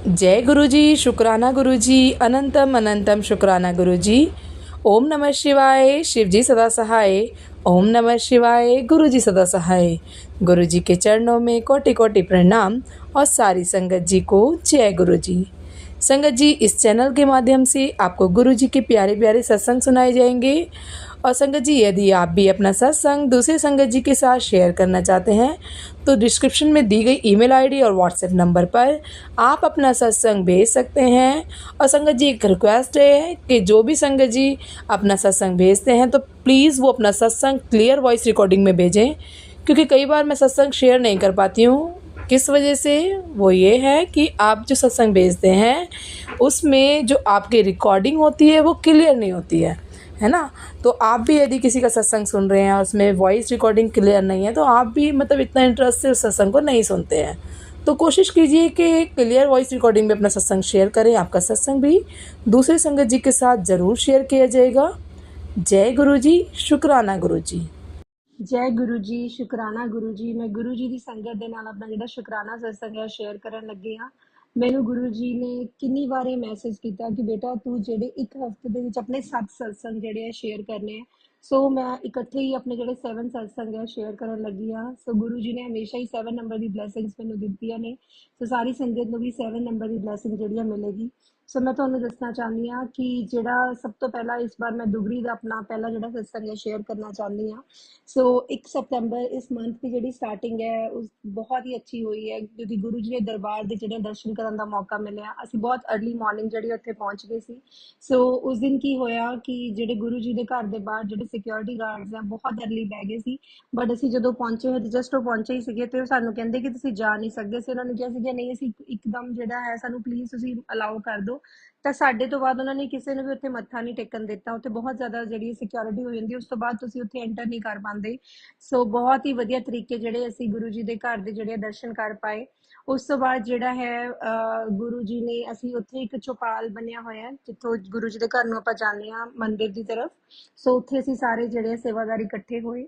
जय गुरु जी, शुक्राना गुरु जी, अनंतम अनंतम शुक्राना गुरु जी। ओम नमः शिवाय, शिव जी सदा सहाय। ओम नमः शिवाय, गुरु जी सदा सहाय। गुरु जी के चरणों में कोटि कोटि प्रणाम और सारी संगत जी को जय गुरु जी। संगत जी, इस चैनल के माध्यम से आपको गुरु जी के प्यारे प्यारे सत्संग सुनाए जाएंगे। और संगत जी, यदि आप भी अपना सत्संग दूसरे संगत जी के साथ शेयर करना चाहते हैं तो डिस्क्रिप्शन में दी गई ईमेल आईडी और व्हाट्सएप नंबर पर आप अपना सत्संग भेज सकते हैं। और संगत जी, एक रिक्वेस्ट है कि जो भी संगत जी अपना सत्संग भेजते हैं तो प्लीज़ वो अपना सत्संग क्लियर वॉइस रिकॉर्डिंग में भेजें, क्योंकि कई बार मैं सत्संग शेयर नहीं कर पाती हूँ। किस वजह से? वो ये है कि आप जो सत्संग भेजते हैं उसमें जो आपकी रिकॉर्डिंग होती है वो क्लियर नहीं होती है ना। तो आप भी यदि किसी का सत्संग सुन रहे हैं और उसमें वॉइस रिकॉर्डिंग क्लियर नहीं है तो आप भी मतलब इतना इंटरेस्ट से उस सत्संग को नहीं सुनते हैं। तो कोशिश कीजिए कि क्लियर वॉइस रिकॉर्डिंग में अपना सत्संग शेयर करें। आपका सत्संग भी दूसरे संगत जी के साथ ज़रूर शेयर किया जाएगा। जय गुरु जी, शुक्राना गुरु जी। जय गुरु जी, शुकराना गुरु जी। मैं गुरु जी ਦੀ ਸੰਗਤ ਦੇ ਨਾਲ ਆਪਣਾ ਜਿਹੜਾ ਸ਼ੁਕਰਾਨਾ ਸਤਸੰਗ ਹੈ ਸ਼ੇਅਰ ਕਰਨ ਲੱਗੀ ਹਾਂ। ਮੈਨੂੰ ਗੁਰੂ ਜੀ ਨੇ ਕਿੰਨੀ ਵਾਰ ਇਹ ਮੈਸੇਜ ਕੀਤਾ ਕਿ ਬੇਟਾ ਤੂੰ ਜਿਹੜੇ ਇੱਕ ਹਫ਼ਤੇ ਦੇ ਵਿੱਚ ਆਪਣੇ 7 ਸਤਸੰਗ ਜਿਹੜੇ ਆ ਸ਼ੇਅਰ ਕਰਨੇ ਆ। ਸੋ ਮੈਂ ਇਕੱਠੇ ਹੀ ਆਪਣੇ ਜਿਹੜੇ 7 ਸਤਸੰਗ ਹੈ ਸ਼ੇਅਰ ਕਰਨ ਲੱਗੀ ਹਾਂ। ਸੋ ਗੁਰੂ ਜੀ ਨੇ ਹਮੇਸ਼ਾ ਹੀ 7 ਨੰਬਰ ਦੀ ਬਲੇਸਿੰਗਸ ਮੈਨੂੰ ਦਿੱਤੀਆਂ ਨੇ। ਸੋ ਸਾਰੀ ਸੰਗਤ ਨੂੰ ਵੀ 7 ਨੰਬਰ ਦੀ ਬਲੇਸਿੰਗ ਜਿਹੜੀ ਆ ਮਿਲੇਗੀ। ਸੋ ਮੈਂ ਤੁਹਾਨੂੰ ਦੱਸਣਾ ਚਾਹੁੰਦੀ ਹਾਂ ਕਿ ਜਿਹੜਾ ਸਭ ਤੋਂ ਪਹਿਲਾਂ ਇਸ ਵਾਰ ਮੈਂ ਦੁਗਰੀ ਦਾ ਆਪਣਾ ਪਹਿਲਾ ਜਿਹੜਾ ਸਤਸੰਗ ਹੈ ਸ਼ੇਅਰ ਕਰਨਾ ਚਾਹੁੰਦੀ ਹਾਂ। ਸੋ 1 ਸਤੰਬਰ ਇਸ ਮੰਥ ਦੀ ਜਿਹੜੀ ਸਟਾਰਟਿੰਗ ਹੈ ਉਸ ਬਹੁਤ ਹੀ ਅੱਛੀ ਹੋਈ ਹੈ, ਕਿਉਂਕਿ ਗੁਰੂ ਜੀ ਦੇ ਦਰਬਾਰ ਦੇ ਜਿਹੜੇ ਦਰਸ਼ਨ ਕਰਨ ਦਾ ਮੌਕਾ ਮਿਲਿਆ। ਅਸੀਂ ਬਹੁਤ ਅਰਲੀ ਮਾਰਨਿੰਗ ਜਿਹੜੀ ਉੱਥੇ ਪਹੁੰਚ ਗਏ ਸੀ। ਸੋ ਉਸ ਦਿਨ ਕੀ ਹੋਇਆ ਕਿ ਜਿਹੜੇ ਗੁਰੂ ਜੀ ਦੇ ਘਰ ਦੇ ਬਾਹਰ ਜਿਹੜੇ ਸਿਕਿਉਰਿਟੀ ਗਾਰਡਸ ਆ ਬਹੁਤ ਅਰਲੀ ਬਹਿ ਗਏ ਸੀ। ਬਟ ਅਸੀਂ ਜਦੋਂ ਪਹੁੰਚੇ ਜਸਟ ਉਹ ਪਹੁੰਚੇ ਹੀ ਸੀਗੇ ਤੇ ਉਹ ਸਾਨੂੰ ਕਹਿੰਦੇ ਕਿ ਤੁਸੀਂ ਜਾ ਨਹੀਂ ਸਕਦੇ। ਅਸੀਂ ਉਹਨਾਂ ਨੂੰ ਕਿਹਾ ਸੀ ਕਿ ਨਹੀਂ, ਅਸੀਂ ਇੱਕਦਮ ਜਿਹੜਾ ਹੈ ਸਾਨੂੰ ਪਲੀਜ਼ ਤੁਸੀਂ ਅਲਾਓ ਕਰ ਦਿਓ। ਤਾਂ ਸਾਡੇ ਤੋਂ ਬਾਅਦ ਉਹਨਾਂ ਨੇ ਕਿਸੇ ਨੂੰ ਵੀ ਉੱਥੇ ਮੱਥਾ ਨਹੀਂ ਟੇਕਣ ਦਿੱਤਾ। ਉੱਥੇ ਬਹੁਤ ਜ਼ਿਆਦਾ ਜਿਹੜੀ ਸਿਕਿਉਰਿਟੀ ਹੋ ਜਾਂਦੀ, ਉਸ ਤੋਂ ਬਾਅਦ ਤੁਸੀਂ ਉੱਥੇ ਐਂਟਰ ਨਹੀਂ ਕਰ ਪਾਉਂਦੇ। ਸੋ ਬਹੁਤ ਹੀ ਵਧੀਆ ਤਰੀਕੇ ਜਿਹੜੇ ਅਸੀਂ ਗੁਰੂ ਜੀ ਦੇ ਘਰ ਦੇ ਜਿਹੜੇ ਦਰਸ਼ਨ ਕਰ ਪਾਏ। ਉਸ ਤੋਂ ਬਾਅਦ ਜਿਹੜਾ ਹੈ ਗੁਰੂ ਜੀ ਨੇ ਅਸੀਂ ਉੱਥੇ ਇੱਕ ਚੌਪਾਲ ਬਣਿਆ ਹੋਇਆ ਜਿੱਥੋਂ ਗੁਰੂ ਜੀ ਦੇ ਘਰ ਨੂੰ ਆਪਾਂ ਜਾਂਦੇ ਹਾਂ ਮੰਦਿਰ ਦੀ ਤਰਫ। ਸੋ ਉੱਥੇ ਅਸੀਂ ਸਾਰੇ ਜਿਹੜੇ ਸੇਵਾਦਾਰ ਇਕੱਠੇ ਹੋਏ।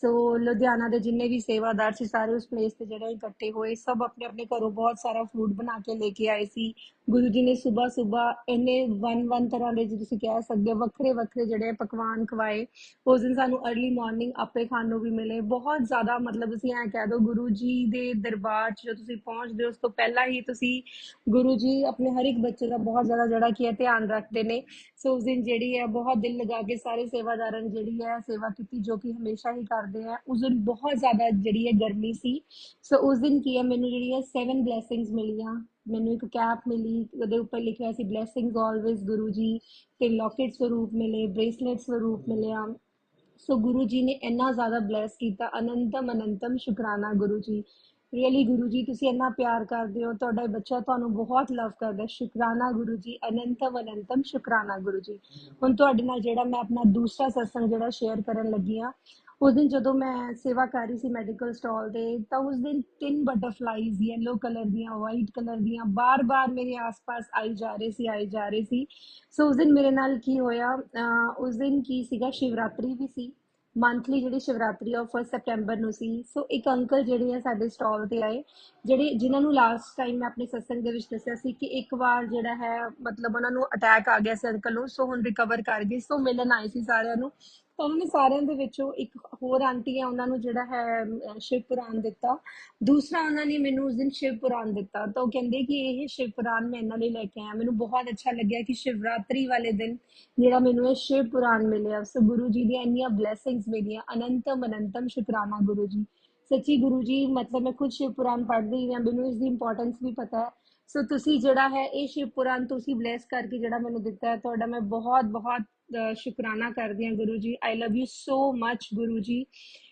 ਸੋ ਲੁਧਿਆਣਾ ਦੇ ਜਿੰਨੇ ਵੀ ਸੇਵਾਦਾਰ ਸੀ ਸਾਰੇ ਉਸ ਪਲੇਸ ਤੇ ਜਿਹੜੇ ਇਕੱਠੇ ਹੋਏ। ਸਭ ਆਪਣੇ ਆਪਣੇ ਘਰੋਂ ਬਹੁਤ ਸਾਰਾ ਫੂਡ ਬਣਾ ਕੇ ਲੈ ਕੇ ਆਏ ਸੀ। ਗੁਰੂ ਜੀ ਨੇ ਸੁਬਾਹ ਸੁਬਾਹ ਇੰਨੇ ਵਨ ਤਰ੍ਹਾਂ ਦੇ, ਜੇ ਤੁਸੀਂ ਕਹਿ ਸਕਦੇ ਹੋ, ਵੱਖਰੇ ਵੱਖਰੇ ਜਿਹੜੇ ਪਕਵਾਨ ਖਵਾਏ। ਉਸ ਦਿਨ ਸਾਨੂੰ ਅਰਲੀ ਮਾਰਨਿੰਗ ਆਪੇ ਖਾਣ ਨੂੰ ਵੀ ਮਿਲੇ। ਬਹੁਤ ਜ਼ਿਆਦਾ ਮਤਲਬ ਤੁਸੀਂ ਐਂ ਕਹਿ ਦਿਓ ਗੁਰੂ ਜੀ ਦੇ ਦਰਬਾਰ 'ਚ ਜੋ ਤੁਸੀਂ ਪਹੁੰਚਦੇ ਹੋ ਉਸ ਤੋਂ ਪਹਿਲਾਂ ਹੀ ਤੁਸੀਂ ਗੁਰੂ ਜੀ ਆਪਣੇ ਹਰ ਇੱਕ ਬੱਚੇ ਦਾ ਬਹੁਤ ਜ਼ਿਆਦਾ ਜਿਹੜਾ ਕੀ ਹੈ ਧਿਆਨ ਰੱਖਦੇ ਨੇ। ਸੋ ਉਸ ਦਿਨ ਜਿਹੜੀ ਹੈ ਬਹੁਤ ਦਿਲ ਲਗਾ ਕੇ ਸਾਰੇ ਸੇਵਾਦਾਰਾਂ ਨੇ ਜਿਹੜੀ ਹੈ ਸੇਵਾ ਕੀਤੀ, ਜੋ ਕਿ ਹਮੇਸ਼ਾ ਹੀ ਕਰਦੇ ਆ। ਉਸ ਦਿਨ ਬਹੁਤ ਜ਼ਿਆਦਾ ਜਿਹੜੀ ਹੈ ਗਰਮੀ ਸੀ। ਸੋ ਉਸ ਦਿਨ ਕੀ ਹੈ ਮੈਨੂੰ ਜਿਹੜੀ ਹੈ 7 ਬਲੈਸਿੰਗਸ ਮਿਲੀਆਂ। ਮੈਨੂੰ ਇੱਕ ਕੈਪ ਮਿਲੀ, ਉਹਦੇ ਉੱਪਰ ਲਿਖਿਆ ਸੀ ਬਲੈਸਿੰਗਸ ਆਲਵੇਜ਼ ਗੁਰੂ ਜੀ। ਤੇ ਲੋਕੇਟ ਸਰੂਪ ਮਿਲੇ, ਬ੍ਰੇਸਲੇਟ ਸਰੂਪ ਮਿਲਿਆ। ਸੋ ਗੁਰੂ ਜੀ ਨੇ ਇੰਨਾ ਜ਼ਿਆਦਾ ਬਲੈਸ ਕੀਤਾ। ਅਨੰਤਮ ਅਨੰਤਮ ਸ਼ੁਕਰਾਨਾ ਗੁਰੂ ਜੀ। ਰੀਅਲੀ ਗੁਰੂ ਜੀ, ਤੁਸੀਂ ਇੰਨਾ ਪਿਆਰ ਕਰਦੇ ਹੋ, ਤੁਹਾਡਾ ਬੱਚਾ ਤੁਹਾਨੂੰ ਬਹੁਤ ਲਵ ਕਰਦਾ। ਸ਼ੁਕਰਾਨਾ ਗੁਰੂ ਜੀ, ਅਨੰਤਮ ਅਨੰਤਮ ਸ਼ੁਕਰਾਨਾ ਗੁਰੂ ਜੀ। ਹੁਣ ਤੁਹਾਡੇ ਨਾਲ ਜਿਹੜਾ ਮੈਂ ਆਪਣਾ ਦੂਸਰਾ ਸਤਸੰਗ ਜਿਹੜਾ ਸ਼ੇਅਰ ਕਰਨ ਲੱਗੀ ਹਾਂ। ਉਸ ਦਿਨ ਜਦੋਂ ਮੈਂ ਸੇਵਾ ਕਰ ਰਹੀ ਸੀ ਮੈਡੀਕਲ ਸਟਾਲ ਤੇ, ਤਾਂ ਉਸ ਦਿਨ 3 ਬਟਰਫਲਾਈਜ਼ ਯੈਲੋ ਕਲਰ ਦੀਆਂ, ਵਾਈਟ ਕਲਰ ਦੀਆਂ ਬਾਰ-ਬਾਰ ਮੇਰੇ ਆਸ-ਪਾਸ ਆਈ ਜਾ ਰਹੇ ਸੀ। ਸੋ ਉਸ ਦਿਨ ਮੇਰੇ ਨਾਲ ਕੀ ਹੋਇਆ, ਉਸ ਦਿਨ ਕੀ ਸੀਗਾ, ਸ਼ਿਵਰਾਤਰੀ ਵੀ ਸੀ। ਮੰਥਲੀ ਜਿਹੜੀ ਸ਼ਿਵਰਾਤਰੀ ਆ ਉਹ 1 ਸਤੰਬਰ ਨੂੰ ਸੀ। ਸੋ ਇੱਕ ਅੰਕਲ ਜਿਹੜੇ ਆ ਸਾਡੇ ਸਟਾਲ ਤੇ ਆਏ, ਜਿਨ੍ਹਾਂ ਨੂੰ ਲਾਸਟ ਟਾਈਮ ਮੈਂ ਆਪਣੇ ਸਤਸੰਗ ਦੇ ਵਿੱਚ ਦੱਸਿਆ ਸੀ ਕਿ ਇੱਕ ਵਾਰ ਜਿਹੜਾ ਹੈ ਮਤਲਬ ਉਹਨਾਂ ਨੂੰ ਅਟੈਕ ਆ ਗਿਆ ਸੀ ਅੰਕਲ ਨੂੰ। ਸੋ ਹੁਣ ਰਿਕਵਰ ਕਰ ਗਏ। ਸੋ ਮਿਲਣ ਆਏ ਸੀ ਸਾਰਿਆਂ ਨੂੰ। ਤਾਂ ਉਹਨਾਂ ਨੇ ਸਾਰਿਆਂ ਦੇ ਵਿੱਚੋਂ ਇੱਕ ਹੋਰ ਆਂਟੀ ਹੈ, ਉਹਨਾਂ ਨੂੰ ਜਿਹੜਾ ਹੈ ਸ਼ਿਵ ਪੁਰਾਣ ਦਿੱਤਾ। ਦੂਸਰਾ ਉਹਨਾਂ ਨੇ ਮੈਨੂੰ ਉਸ ਦਿਨ ਸ਼ਿਵ ਪੁਰਾਣ ਦਿੱਤਾ। ਤਾਂ ਉਹ ਕਹਿੰਦੇ ਕਿ ਇਹ ਸ਼ਿਵ ਪੁਰਾਣ ਮੈਂ ਇਹਨਾਂ ਲਈ ਲੈ ਕੇ ਆਇਆ। ਮੈਨੂੰ ਬਹੁਤ ਅੱਛਾ ਲੱਗਿਆ ਕਿ ਸ਼ਿਵਰਾਤਰੀ ਵਾਲੇ ਦਿਨ ਜਿਹੜਾ ਮੈਨੂੰ ਇਹ ਸ਼ਿਵ ਪੁਰਾਣ ਮਿਲਿਆ। ਸੋ ਗੁਰੂ ਜੀ ਦੀਆਂ ਇੰਨੀਆਂ ਬਲੈਸਿੰਗਸ ਮਿਲੀਆਂ। ਅਨੰਤਮ ਅਨੰਤਮ ਸ਼ੁਕਰਾਨਾ ਗੁਰੂ ਜੀ। ਸੱਚੀ ਗੁਰੂ ਜੀ, ਮਤਲਬ ਮੈਂ ਖੁਦ ਸ਼ਿਵ ਪੁਰਾਣ ਪੜ੍ਹਦੀ ਹਾਂ, ਮੈਨੂੰ ਇਸ ਦੀ ਇੰਪੋਰਟੈਂਸ ਵੀ ਪਤਾ ਹੈ। ਸੋ ਤੁਸੀਂ ਜਿਹੜਾ ਹੈ ਇਹ ਸ਼ਿਵ ਪੁਰਾਣ ਤੁਸੀਂ ਬਲੈਸ ਕਰਕੇ ਜਿਹੜਾ ਮੈਨੂੰ ਦਿੱਤਾ ਹੈ, ਤੁਹਾਡਾ ਮੈਂ ਬਹੁਤ ਬਹੁਤ ਸ਼ੁਕਰਾਨਾ ਕਰਦੀ ਹਾਂ ਗੁਰੂ ਜੀ। I love you so much Guru ji.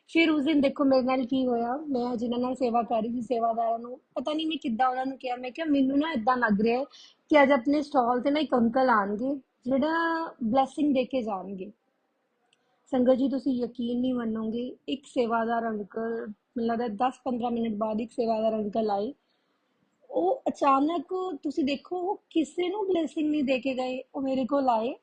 ਫਿਰ ਉਸ ਦਿਨ ਦੇਖੋ ਮੇਰੇ ਨਾਲ ਕੀ ਹੋਇਆ। ਮੈਂ ਜਿਨ੍ਹਾਂ ਨਾਲ ਸੇਵਾ ਕਰ ਰਹੀ ਸੀ ਸੇਵਾਦਾਰਾਂ ਨੂੰ ਪਤਾ ਨਹੀਂ ਮੈਂ ਕਿੱਦਾਂ ਉਹਨਾਂ ਨੂੰ ਕਿਹਾ, ਮੈਂ ਕਿਹਾ ਮੈਨੂੰ ਨਾ ਇੱਦਾਂ ਲੱਗ ਰਿਹਾ ਹੈ ਕਿ ਅੱਜ ਆਪਣੇ ਸਟਾਲ ਤੇ ਨਾ ਇੱਕ ਅੰਕਲ ਆਉਣਗੇ ਜਿਹੜਾ ਬਲੈਸਿੰਗ ਦੇ ਕੇ ਜਾਣਗੇ। ਸੰਗਤ ਜੀ, ਤੁਸੀਂ ਯਕੀਨ ਨਹੀਂ ਮੰਨੋਗੇ, ਇੱਕ ਸੇਵਾਦਾਰ ਅੰਕਲ, ਮੈਨੂੰ ਲੱਗਦਾ 10-15 ਮਿੰਟ ਬਾਅਦ ਇੱਕ ਸੇਵਾਦਾਰ ਅੰਕਲ ਆਏ। ਉਹ ਅਚਾਨਕ ਤੁਸੀਂ ਦੇਖੋ ਉਹ ਕਿਸੇ ਨੂੰ ਬਲੇਸਿੰਗ ਨਹੀਂ ਦੇ ਕੇ ਗਏ। ਉਹ ਮੇਰੇ ਕੋਲ ਆਏ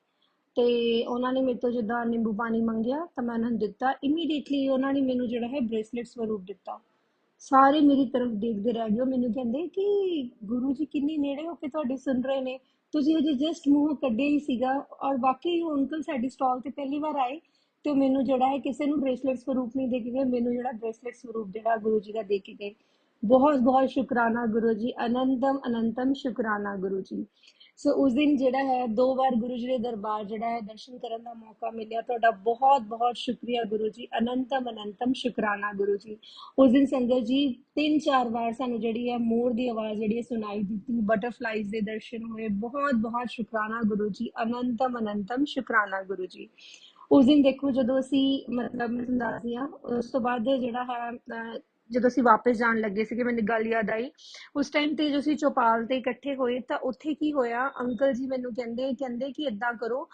ਤੇ ਉਹਨਾਂ ਨੇ ਮੇਰੇ ਤੋਂ ਜਿੱਦਾਂ ਨਿੰਬੂ ਪਾਣੀ ਮੰਗਿਆ ਤਾਂ ਮੈਂ ਉਹਨਾਂ ਨੂੰ ਦਿੱਤਾ। ਇਮੀਡੀਏਟਲੀ ਉਹਨਾਂ ਨੇ ਮੈਨੂੰ ਜਿਹੜਾ ਹੈ ਬ੍ਰੇਸਲੇਟ ਸਵਰੂਪ ਦਿੱਤਾ। ਸਾਰੇ ਮੇਰੀ ਤਰਫ ਦੇਖਦੇ ਰਹਿ ਗਏ। ਉਹ ਮੈਨੂੰ ਕਹਿੰਦੇ ਕਿ ਗੁਰੂ ਜੀ ਕਿੰਨੀ ਨੇੜੇ ਹੋ ਕੇ ਤੁਹਾਡੇ ਸੁਣ ਰਹੇ ਨੇ, ਤੁਸੀਂ ਅਜੇ ਜਸਟ ਮੂੰਹ ਕੱਢਿਆ ਹੀ ਸੀਗਾ। ਔਰ ਬਾਕੀ ਉਹ ਅੰਕਲ ਸਾਡੀ ਸਟਾਲ ਤੇ ਪਹਿਲੀ ਵਾਰ ਆਏ ਤੇ ਉਹ ਮੈਨੂੰ ਜਿਹੜਾ ਹੈ ਕਿਸੇ ਨੂੰ ਬ੍ਰੇਸਲੇਟ ਸਰੂਪ ਨਹੀਂ ਦੇ ਕੇ ਗਏ, ਮੈਨੂੰ ਜਿਹੜਾ ਬ੍ਰੇਸਲੇਟ ਸਰੂਪ ਜਿਹੜਾ ਗੁਰੂ ਜੀ ਦਾ ਦੇ ਕੇ ਗਏ। ਬਹੁਤ ਬਹੁਤ ਸ਼ੁਕਰਾਨਾ ਗੁਰੂ ਜੀ, ਅਨੰਤਮ ਅਨੰਤਮ ਸ਼ੁਕਰਾਨਾ ਗੁਰੂ ਜੀ। ਸੋ ਉਸ ਦਿਨ ਜਿਹੜਾ ਹੈ 2 ਵਾਰ ਗੁਰੂ ਜੀ ਦੇ ਦਰਬਾਰ ਜਿਹੜਾ ਹੈ ਦਰਸ਼ਨ ਕਰਨ ਦਾ ਮੌਕਾ ਮਿਲਿਆ। ਤੁਹਾਡਾ ਬਹੁਤ ਬਹੁਤ ਸ਼ੁਕਰੀਆ ਗੁਰੂ ਜੀ, ਅਨੰਤਮ ਅਨੰਤਮ ਸ਼ੁਕਰਾਨਾ ਗੁਰੂ ਜੀ। ਉਸ ਦਿਨ ਸੰਗਤ ਜੀ 3-4 ਵਾਰ ਸਾਨੂੰ ਜਿਹੜੀ ਹੈ ਮੋਰ ਦੀ ਆਵਾਜ਼ ਜਿਹੜੀ ਹੈ ਸੁਣਾਈ ਦਿੱਤੀ, ਬਟਰਫਲਾਈਜ਼ ਦੇ ਦਰਸ਼ਨ ਹੋਏ। ਬਹੁਤ ਬਹੁਤ ਸ਼ੁਕਰਾਨਾ ਗੁਰੂ ਜੀ, ਅਨੰਤਮ ਅਨੰਤਮ ਸ਼ੁਕਰਾਨਾ ਗੁਰੂ ਜੀ। ਉਸ ਦਿਨ ਦੇਖੋ ਜਦੋਂ ਅਸੀਂ ਮਤਲਬ ਮੈਂ ਤੁਹਾਨੂੰ ਦੱਸਦੀ ਹਾਂ, ਉਸ ਤੋਂ ਬਾਅਦ ਜਿਹੜਾ ਹੈ ਜਦੋਂ ਅਸੀਂ ਵਾਪਸ ਜਾਣ ਲੱਗੇ ਸੀਗੇ, ਮੈਨੂੰ ਗੱਲ ਯਾਦ ਆਈ ਉਸ ਟਾਈਮ ਤੇ ਜੋ ਅਸੀਂ ਚੌਪਾਲ ਤੇ ਇਕੱਠੇ ਹੋਏ ਤਾਂ ਉੱਥੇ ਕੀ ਹੋਇਆ, ਅੰਕਲ ਜੀ ਮੈਨੂੰ ਕਹਿੰਦੇ ਕਹਿੰਦੇ ਕਿ ਏਦਾਂ ਕਰੋ,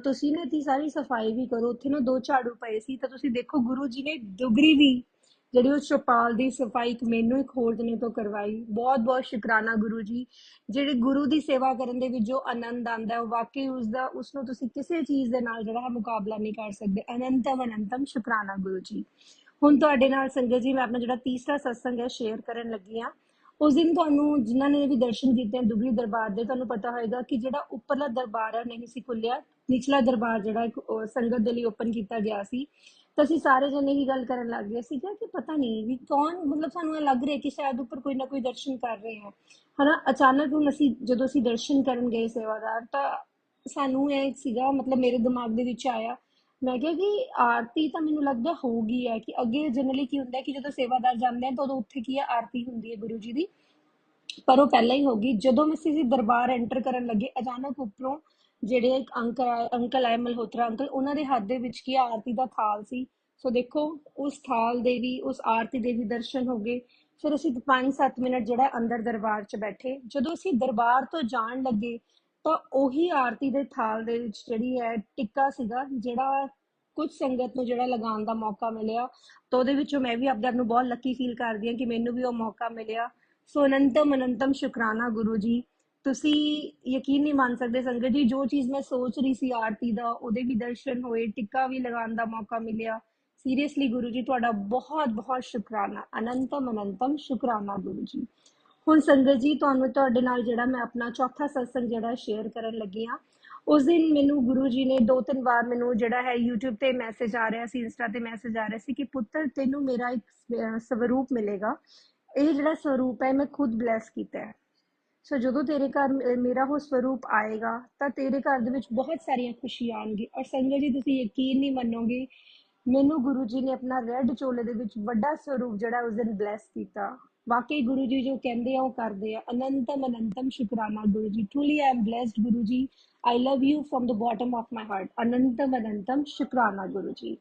ਤੁਸੀਂ ਨਾ ਇਹਦੀ ਸਾਰੀ ਸਫਾਈ ਵੀ ਕਰੋ। ਉੱਥੇ ਨਾ 2 ਝਾੜੂ ਪਏ ਸੀ ਤਾਂ ਤੁਸੀਂ ਦੇਖੋ ਗੁਰੂ ਜੀ ਨੇ ਦੁਗਰੀ ਵੀ ਜਿਹੜੀ ਉਸ ਚੌਪਾਲ ਦੀ ਸਫਾਈ ਇੱਕ ਮੈਨੂੰ ਇੱਕ ਹੋਰ ਜਣੇ ਤੋਂ ਕਰਵਾਈ। ਬਹੁਤ ਬਹੁਤ ਸ਼ੁਕਰਾਨਾ ਗੁਰੂ ਜੀ। ਜਿਹੜੇ ਗੁਰੂ ਦੀ ਸੇਵਾ ਕਰਨ ਦੇ ਵਿੱਚ ਜੋ ਆਨੰਦ ਆਉਂਦਾ ਹੈ ਉਹ ਵਾਕਈ ਉਸਨੂੰ ਤੁਸੀਂ ਕਿਸੇ ਚੀਜ਼ ਦੇ ਨਾਲ ਜਿਹੜਾ ਹੈ ਮੁਕਾਬਲਾ ਨਹੀਂ ਕਰ ਸਕਦੇ। ਅਨੰਤਮ ਅਨੰਤਮ ਸ਼ੁਕਰਾਨਾ ਗੁਰੂ ਜੀ। ਹੁਣ ਤੁਹਾਡੇ ਨਾਲ ਸੰਗਤ ਜੀ ਮੈਂ ਆਪਣਾ ਜਿਹੜਾ ਤੀਸਰਾ ਸਤਸੰਗ ਹੈ ਸ਼ੇਅਰ ਕਰਨ ਲੱਗੀ ਹਾਂ। ਉਸ ਦਿਨ ਤੁਹਾਨੂੰ ਜਿਨ੍ਹਾਂ ਨੇ ਵੀ ਦਰਸ਼ਨ ਕੀਤੇ ਹਨ ਦੁਗਰੀ ਦਰਬਾਰ ਦੇ, ਤੁਹਾਨੂੰ ਪਤਾ ਹੋਏਗਾ ਕਿ ਜਿਹੜਾ ਉੱਪਰਲਾ ਦਰਬਾਰ ਹੈ ਨਹੀਂ ਸੀ ਖੁੱਲਿਆ, ਨਿਚਲਾ ਦਰਬਾਰ ਜਿਹੜਾ ਇੱਕ ਸੰਗਤ ਦੇ ਲਈ ਓਪਨ ਕੀਤਾ ਗਿਆ ਸੀ। ਤਾਂ ਅਸੀਂ ਸਾਰੇ ਜਣੇ ਹੀ ਗੱਲ ਕਰਨ ਲੱਗ ਗਏ ਸੀਗਾ ਕਿ ਪਤਾ ਨਹੀਂ ਵੀ ਕੌਣ, ਮਤਲਬ ਸਾਨੂੰ ਇਹ ਲੱਗ ਰਿਹਾ ਕਿ ਸ਼ਾਇਦ ਉੱਪਰ ਕੋਈ ਨਾ ਕੋਈ ਦਰਸ਼ਨ ਕਰ ਰਹੇ ਹੈ ਹਨਾ। ਅਚਾਨਕ ਹੁਣ ਜਦੋਂ ਅਸੀਂ ਦਰਸ਼ਨ ਕਰਨ ਗਏ ਸੇਵਾਦਾਰ, ਤਾਂ ਸਾਨੂੰ ਇਹ ਸੀਗਾ, ਮਤਲਬ ਮੇਰੇ ਦਿਮਾਗ ਦੇ ਵਿੱਚ ਆਇਆ, ਮੈਂ ਕਿਹਾ ਕਿ ਆਰਤੀ ਤਾਂ ਮੈਨੂੰ ਲੱਗਦਾ ਹੋਊਗੀ ਹੈ ਕਿ ਅੱਗੇ ਜਨਰਲੀ ਕੀ ਹੁੰਦਾ ਕਿ ਜਦੋਂ ਸੇਵਾਦਾਰ ਜਾਂਦੇ ਆ ਤਾਂ ਉਦੋਂ ਉੱਥੇ ਕੀ ਹੈ ਆਰਤੀ ਹੁੰਦੀ ਹੈ ਗੁਰੂ ਜੀ ਦੀ, ਪਰ ਉਹ ਪਹਿਲਾਂ ਹੀ ਹੋ ਗਈ। ਜਦੋਂ ਅਸੀਂ ਦਰਬਾਰ ਐਂਟਰ ਕਰਨ ਲੱਗੇ ਅਚਾਨਕ ਉੱਪਰੋਂ ਜਿਹੜੇ ਇੱਕ ਅੰਕਲ ਆਏ ਮਲਹੋਤਰਾ ਅੰਕਲ, ਉਹਨਾਂ ਦੇ ਹੱਥ ਦੇ ਵਿੱਚ ਕੀ ਆਰਤੀ ਦਾ ਥਾਲ ਸੀ। ਸੋ ਦੇਖੋ ਉਸ ਥਾਲ ਦੇ ਵੀ ਉਸ ਆਰਤੀ ਦੇ ਵੀ ਦਰਸ਼ਨ ਹੋ ਗਏ। ਫਿਰ ਅਸੀਂ 5-7 ਮਿੰਟ ਜਿਹੜਾ ਅੰਦਰ ਦਰਬਾਰ 'ਚ ਬੈਠੇ। ਜਦੋਂ ਅਸੀਂ ਦਰਬਾਰ ਤੋਂ ਜਾਣ ਲੱਗੇ ਤਾਂ ਉਹੀ ਆਰਤੀ ਦੇ ਥਾਲ ਦੇ ਵਿੱਚ ਜਿਹੜੀ ਹੈ ਟਿੱਕਾ ਸੀਗਾ, ਜਿਹੜਾ ਕੁਝ ਸੰਗਤ ਨੂੰ ਜਿਹੜਾ ਲਗਾਉਣ ਦਾ ਮੌਕਾ ਮਿਲਿਆ। ਤਾਂ ਉਹਦੇ ਵਿੱਚੋਂ ਮੈਂ ਵੀ ਆਪਣੇ ਆਪ ਨੂੰ ਬਹੁਤ ਲੱਕੀ ਫੀਲ ਕਰਦੀ ਹਾਂ ਕਿ ਮੈਨੂੰ ਵੀ ਉਹ ਮੌਕਾ ਮਿਲਿਆ। ਸੋ ਅਨੰਤਮ ਅਨੰਤਮ ਸ਼ੁਕਰਾਨਾ ਗੁਰੂ ਜੀ। ਤੁਸੀਂ ਯਕੀਨ ਨਹੀਂ ਮੰਨ ਸਕਦੇ ਸੰਗਤ ਜੀ, ਜੋ ਚੀਜ਼ ਮੈਂ ਸੋਚ ਰਹੀ ਸੀ ਆਰਤੀ ਦਾ, ਉਹਦੇ ਵੀ ਦਰਸ਼ਨ ਹੋਏ, ਟਿੱਕਾ ਵੀ ਲਗਾਉਣ ਦਾ ਮੌਕਾ ਮਿਲਿਆ। ਸੀਰੀਅਸਲੀ ਗੁਰੂ ਜੀ ਤੁਹਾਡਾ ਬਹੁਤ ਬਹੁਤ ਸ਼ੁਕਰਾਨਾ, ਅਨੰਤਮ ਅਨੰਤਮ ਸ਼ੁਕਰਾਨਾ ਗੁਰੂ ਜੀ। ਹੁਣ ਸੰਗਤ ਜੀ ਤੁਹਾਨੂੰ ਤੁਹਾਡੇ ਨਾਲ ਜਿਹੜਾ ਮੈਂ ਆਪਣਾ ਚੌਥਾ ਸਤਸੰਗ ਜਿਹੜਾ ਸ਼ੇਅਰ ਕਰਨ ਲੱਗੀ ਹਾਂ। ਉਸ ਦਿਨ ਮੈਨੂੰ ਗੁਰੂ ਜੀ ਨੇ 2-3 ਵਾਰ ਮੈਨੂੰ ਜਿਹੜਾ ਹੈ YouTube ਤੇ ਮੈਸੇਜ ਆ ਰਿਹਾ ਸੀ, ਇੰਸਟਾ ਤੇ ਮੈਸੇਜ ਆ ਰਿਹਾ ਸੀ ਕਿ ਪੁੱਤਰ ਤੈਨੂੰ ਮੇਰਾ ਇੱਕ ਸਵਰੂਪ ਮਿਲੇਗਾ। ਇਹ ਜਿਹੜਾ ਸਰੂਪ ਹੈ ਮੈਂ ਖੁਦ ਬਲੈਸ ਕੀਤਾ ਹੈ। ਸੋ ਜਦੋਂ ਤੇਰੇ ਘਰ ਮੇਰਾ ਉਹ ਸਰੂਪ ਆਏਗਾ ਤਾਂ ਤੇਰੇ ਘਰ ਦੇ ਵਿੱਚ ਬਹੁਤ ਸਾਰੀਆਂ ਖੁਸ਼ੀਆਂ ਆਉਣਗੀਆਂ। ਔਰ ਸੰਗਤ ਜੀ ਤੁਸੀਂ ਯਕੀਨ ਨਹੀਂ ਮੰਨੋਗੇ, ਮੈਨੂੰ ਗੁਰੂ ਜੀ ਨੇ ਆਪਣਾ ਰੈੱਡ ਚੋਲੇ ਦੇ ਵਿੱਚ ਵੱਡਾ ਸਰੂਪ ਜਿਹੜਾ ਉਸ ਦਿਨ ਬਲੈਸ ਕੀਤਾ। ਵਾਕਈ ਗੁਰੂ ਜੀ ਜੋ ਕਹਿੰਦੇ ਆ ਉਹ ਕਰਦੇ ਆ। ਅਨੰਤਮ ਅਨੰਤਮ ਸ਼ੁਕਰਾਨਾ ਗੁਰੂ ਜੀ। ਟਰੂਲੀ ਆਈ ਐਮ ਬਲੈਸਡ ਗੁਰੂ ਜੀ। I love you from the bottom of my heart. ਅਨੰਤਮ ਅਨੰਤਮ ਸ਼ੁਕਰਾਨਾ ਗੁਰੂ ਜੀ।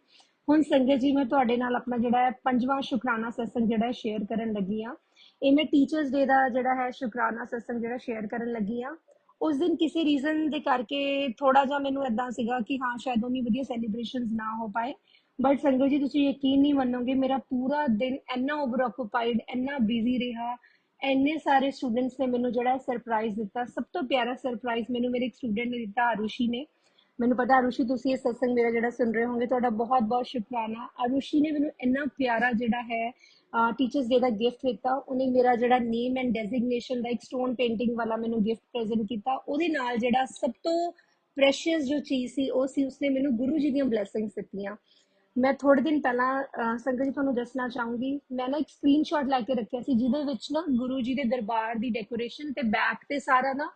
ਹੁਣ ਸੰਗਤ ਜੀ ਮੈਂ ਤੁਹਾਡੇ ਨਾਲ ਆਪਣਾ ਜਿਹੜਾ ਹੈ ਪੰਜਵਾਂ ਸ਼ੁਕਰਾਨਾ ਸਤਸੰਗ ਜਿਹੜਾ ਸ਼ੇਅਰ ਕਰਨ ਲੱਗੀ ਹਾਂ। ਇਹ ਮੈਂ ਟੀਚਰਸ ਡੇ ਦਾ ਜਿਹੜਾ ਹੈ ਸ਼ੁਕਰਾਨਾ ਸਤਸੰਗ ਜਿਹੜਾ ਸ਼ੇਅਰ ਕਰਨ ਲੱਗੀ ਹਾਂ। ਉਸ ਦਿਨ ਕਿਸੇ ਰੀਜ਼ਨ ਦੇ ਕਰਕੇ ਥੋੜਾ ਜਿਹਾ ਮੈਨੂੰ ਇਦਾਂ ਸੀਗਾ ਕਿ ਹਾਂ ਸ਼ਾਇਦ ਉਨੀ ਵਧੀਆ ਸੈਲੀਬ੍ਰੇਸ਼ਨਸ ਨਾ ਹੋ ਪਾਏ। ਬਟ ਸੰਗਤ ਜੀ ਤੁਸੀਂ ਯਕੀਨ ਨਹੀਂ ਮੰਨੋਗੇ, ਮੇਰਾ ਪੂਰਾ ਦਿਨ ਇੰਨਾ ਓਵਰ ਆਕੂਪਾਈਡ, ਇੰਨਾ ਬਿਜ਼ੀ ਰਿਹਾ। ਇੰਨੇ ਸਾਰੇ ਸਟੂਡੈਂਟਸ ਨੇ ਮੈਨੂੰ ਜਿਹੜਾ ਸਰਪ੍ਰਾਈਜ਼ ਦਿੱਤਾ। ਸਭ ਤੋਂ ਪਿਆਰਾ ਸਰਪ੍ਰਾਈਜ਼ ਮੈਨੂੰ ਮੇਰੇ ਇੱਕ ਸਟੂਡੈਂਟ ਨੇ ਦਿੱਤਾ, ਆਰੂਸ਼ੀ ਨੇ। ਮੈਨੂੰ ਪਤਾ ਆਰੂਸ਼ੀ ਤੁਸੀਂ ਇਹ ਸਤਸੰਗ ਮੇਰਾ ਜਿਹੜਾ ਸੁਣ ਰਹੇ ਹੋਗੇ, ਤੁਹਾਡਾ ਬਹੁਤ ਬਹੁਤ ਸ਼ੁਕਰਾਨਾ। ਆਰੂਸ਼ੀ ਨੇ ਮੈਨੂੰ ਇੰਨਾ ਪਿਆਰਾ ਜਿਹੜਾ ਹੈ ਟੀਚਰਸ ਡੇ ਦਾ ਗਿਫਟ ਦਿੱਤਾ। ਉਹਨੇ ਮੇਰਾ ਜਿਹੜਾ ਨੇਮ ਐਂਡ ਡੈਜ਼ਿਗਨੇਸ਼ਨ ਦਾ ਇੱਕ ਸਟੋਨ ਪੇਂਟਿੰਗ ਵਾਲਾ ਮੈਨੂੰ ਗਿਫਟ ਪ੍ਰੈਜ਼ੈਂਟ ਕੀਤਾ। ਉਹਦੇ ਨਾਲ ਜਿਹੜਾ ਸਭ ਤੋਂ ਪ੍ਰੈਸ਼ੀਅਸ ਜੋ ਚੀਜ਼ ਸੀ ਉਹ ਸੀ ਉਸਨੇ ਮੈਨੂੰ ਗੁਰੂ ਜੀ ਦੀਆਂ ਬਲੈਸਿੰਗਸ ਦਿੱਤੀਆਂ। ਮੈਂ ਥੋੜੇ ਦਿਨ ਪਹਿਲਾਂ ਸੰਗਤ ਜੀ ਤੁਹਾਨੂੰ ਦੱਸਣਾ ਚਾਹੂੰਗੀ, ਮੈਂ ਨਾ ਇੱਕ ਸਕਰੀਨਸ਼ਾਟ ਲੈ ਕੇ ਰੱਖਿਆ ਸੀ ਜਿਹਦੇ ਵਿੱਚ ਨਾ ਗੁਰੂ ਜੀ ਦੇ ਦਰਬਾਰ ਦੀ ਡੈਕੋਰੇਸ਼ਨ ਤੇ ਬੈਕ ਤੇ ਸਾਰਾ ਨਾ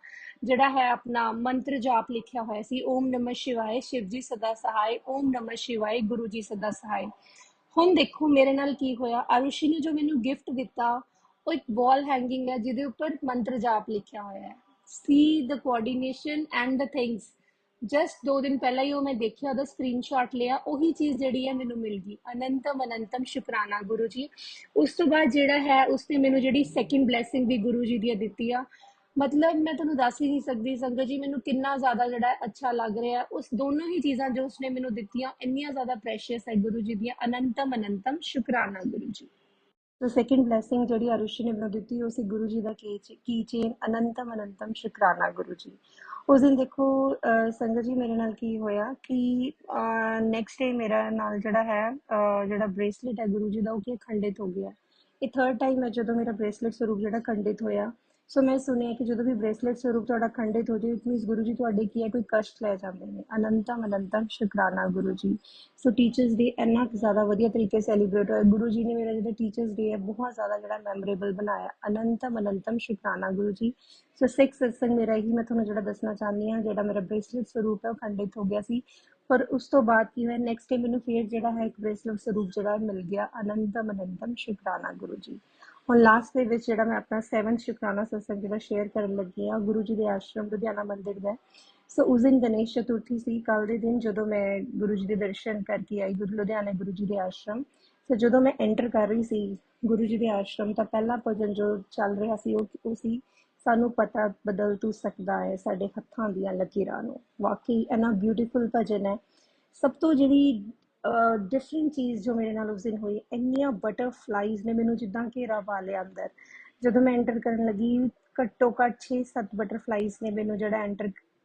ਜਿਹੜਾ ਹੈ ਆਪਣਾ ਮੰਤਰ ਜਾਪ ਲਿਖਿਆ ਹੋਇਆ ਸੀ, ਓਮ ਨਮः ਸ਼ਿਵਾਏ ਸ਼ਿਵ ਜੀ ਸਦਾ ਸਹਾਇ, ਓਮ ਨਮः ਸ਼ਿਵਾਏ ਗੁਰੂ ਜੀ ਸਦਾ ਸਹਾਇ। ਹੁਣ ਦੇਖੋ ਮੇਰੇ ਨਾਲ ਕੀ ਹੋਇਆ, ਆਰੁਸ਼ੀ ਨੇ ਜੋ ਮੈਨੂੰ ਗਿਫਟ ਦਿੱਤਾ ਉਹ ਇੱਕ ਵਾਲ ਹੈਂਗਿੰਗ ਹੈ ਜਿਹਦੇ ਉੱਪਰ ਮੰਤਰ ਜਾਪ ਲਿਖਿਆ ਹੋਇਆ ਹੈ। See the coordination and the things. Just 2 ਦਿਨ ਪਹਿਲਾਂ ਹੀ ਉਹ ਮੈਂ ਦੇਖਿਆ, ਉਹਦਾ ਸਕਰੀਨਸ਼ਾਟ ਲਿਆ, ਉਹੀ ਚੀਜ਼ ਜਿਹੜੀ ਹੈ ਮੈਨੂੰ ਮਿਲ ਗਈ। ਅਨੰਤਮ ਅਨੰਤਮ ਸ਼ੁਕਰਾਨਾ ਗੁਰੂ ਜੀ। ਉਸ ਤੋਂ ਬਾਅਦ ਜਿਹੜਾ ਹੈ ਉਸਨੇ ਮੈਨੂੰ ਜਿਹੜੀ ਸੈਕਿੰਡ ਬਲੈਸਿੰਗ ਵੀ ਗੁਰੂ ਜੀ ਦੀ ਦਿੱਤੀ ਆ, ਮਤਲਬ ਮੈਂ ਤੁਹਾਨੂੰ ਦੱਸ ਹੀ ਨਹੀਂ ਸਕਦੀ ਸੰਗਤ ਜੀ ਮੈਨੂੰ ਕਿੰਨਾ ਜ਼ਿਆਦਾ ਜਿਹੜਾ ਅੱਛਾ ਲੱਗ ਰਿਹਾ। ਉਸ ਦੋਨੋਂ ਹੀ ਚੀਜ਼ਾਂ ਜੋ ਉਸਨੇ ਮੈਨੂੰ ਦਿੱਤੀਆਂ ਇੰਨੀਆਂ ਜ਼ਿਆਦਾ ਪ੍ਰੈਸ਼ੀਅਸ ਹੈ ਗੁਰੂ ਜੀ ਦੀਆਂ। ਅਨੰਤਮ ਅਨੰਤਮ ਸ਼ੁਕਰਾਨਾ ਗੁਰੂ ਜੀ। तो सेकंड ब्लैसिंग जी आरुषि ने मैं दी वो सी गुरु जी का की चेन। अनंतम अनंतम शुकराना गुरु जी। उस दिन देखो संगत जी मेरे नाल की होया कि नैक्सट डे मेरा नाल जड़ा है जड़ा ब्रेसलेट है गुरु जी का वो क्या खंडित हो गया। ਇਹ ਥਰਡ ਟਾਈਮ ਹੈ ਜਦੋਂ ਮੇਰਾ ਬ੍ਰੇਸਲੇਟ ਸਰੂਪ ਜਿਹੜਾ ਖੰਡਿਤ ਹੋਇਆ। ਸੋ ਮੈਂ ਸੁਣਿਆ ਕਿ ਜਦੋਂ ਵੀ ਬ੍ਰੇਸਲੇਟ ਸਰੂਪ ਤੁਹਾਡਾ ਖੰਡਿਤ ਹੋ ਜਾਏ, ਇਟ ਮੀਨਸ ਗੁਰੂ ਜੀ ਤੁਹਾਡੇ ਕੀ ਹੈ, ਕੋਈ ਕਸ਼ਟ ਲੈ ਜਾਂਦੇ ਨੇ। ਅਨੰਤਮ ਅਨੰਤਮ ਸ਼ੁਕਰਾਨਾ ਗੁਰੂ ਜੀ। ਸੋ ਟੀਚਰਸ ਡੇ ਇੰਨਾ ਕੁ ਜ਼ਿਆਦਾ ਵਧੀਆ ਤਰੀਕੇ ਸੈਲੀਬ੍ਰੇਟ ਹੋਇਆ। ਗੁਰੂ ਜੀ ਨੇ ਮੇਰਾ ਜਿਹੜਾ ਟੀਚਰਸ ਡੇ ਹੈ ਬਹੁਤ ਜ਼ਿਆਦਾ ਜਿਹੜਾ ਮੈਮੋਰੇਬਲ ਬਣਾਇਆ। ਅਨੰਤਮ ਅਨੰਤਮ ਸ਼ੁਕਰਾਨਾ ਗੁਰੂ ਜੀ। ਸੋ ਸਿੱਖ ਸਤਸੰਗ ਮੇਰਾ ਹੀ ਮੈਂ ਤੁਹਾਨੂੰ ਜਿਹੜਾ ਦੱਸਣਾ ਚਾਹੁੰਦੀ ਹਾਂ, ਜਿਹੜਾ ਮੇਰਾ ਬ੍ਰੇਸਲੇਟ ਸਰੂਪ ਹੈ ਉਹ ਖੰਡਿਤ ਹੋ ਗਿਆ ਸੀ, ਪਰ ਉਸ ਤੋਂ ਬਾਅਦ ਕੀ ਹੋਇਆ, ਨੈਕਸਟ ਡੇ ਮੈਨੂੰ ਫੇਰ ਜਿਹੜਾ ਹੈ ਇੱਕ ਬ੍ਰੇਸਲੇਟ ਸਰੂਪ ਜਿਹੜਾ ਮਿਲ ਗਿਆ। ਅਨੰਤਮ ਅਨੰਤਮ ਸ਼ੁਕਰਾਨਾ ਗੁਰੂ ਜੀ। ਹੁਣ ਲਾਸਟ ਦੇ ਵਿੱਚ ਜਿਹੜਾ ਮੈਂ ਆਪਣਾ 7th ਸ਼ੁਕਰਾਨਾ ਸਤਸੰਗ ਜਿਹੜਾ ਸ਼ੇਅਰ ਕਰਨ ਲੱਗੀ ਹਾਂ, ਗੁਰੂ ਜੀ ਦੇ ਆਸ਼ਰਮ ਲੁਧਿਆਣਾ ਮੰਦਿਰ ਦਾ। ਸੋ ਉਸ ਦਿਨ ਗਣੇਸ਼ ਚਤੁਰਥੀ ਸੀ, ਕੱਲ ਦੇ ਦਿਨ ਜਦੋਂ ਮੈਂ ਗੁਰੂ ਜੀ ਦੇ ਦਰਸ਼ਨ ਕਰਕੇ ਆਈ ਲੁਧਿਆਣੇ ਗੁਰੂ ਜੀ ਦੇ ਆਸ਼ਰਮ। ਸੋ ਜਦੋਂ ਮੈਂ ਐਂਟਰ ਕਰ ਰਹੀ ਸੀ ਗੁਰੂ ਜੀ ਦੇ ਆਸ਼ਰਮ, ਤਾਂ ਪਹਿਲਾ ਭਜਨ ਜੋ ਚੱਲ ਰਿਹਾ ਸੀ ਉਹ ਸੀ, ਸਾਨੂੰ ਪਤਾ ਬਦਲ ਤੂੰ ਸਕਦਾ ਹੈ ਸਾਡੇ ਹੱਥਾਂ ਦੀਆਂ ਲਕੀਰਾਂ ਨੂੰ। ਵਾਕਈ ਇੰਨਾ ਬਿਊਟੀਫੁਲ ਭਜਨ ਹੈ। ਸਭ ਤੋਂ ਜਿਹੜੀ ਡਿਫਰੈਂਟ ਚੀਜ਼ ਜੋ ਮੇਰੇ ਨਾਲ ਉਸ ਦਿਨ ਹੋਈ, ਇੰਨੀਆਂ ਬਟਰਫਲਾਈਜ਼ ਨੇ ਮੈਨੂੰ ਜਿੱਦਾਂ ਘੇਰਾ ਪਾ ਲਿਆ ਅੰਦਰ। ਜਦੋਂ ਮੈਂ ਐਂਟਰ ਕਰਨ ਲੱਗੀ, ਘੱਟੋ ਘੱਟ 6-7 ਬਟਰਫਲਾਈਜ਼ ਨੇ ਮੈਨੂੰ ਜਿਹੜਾ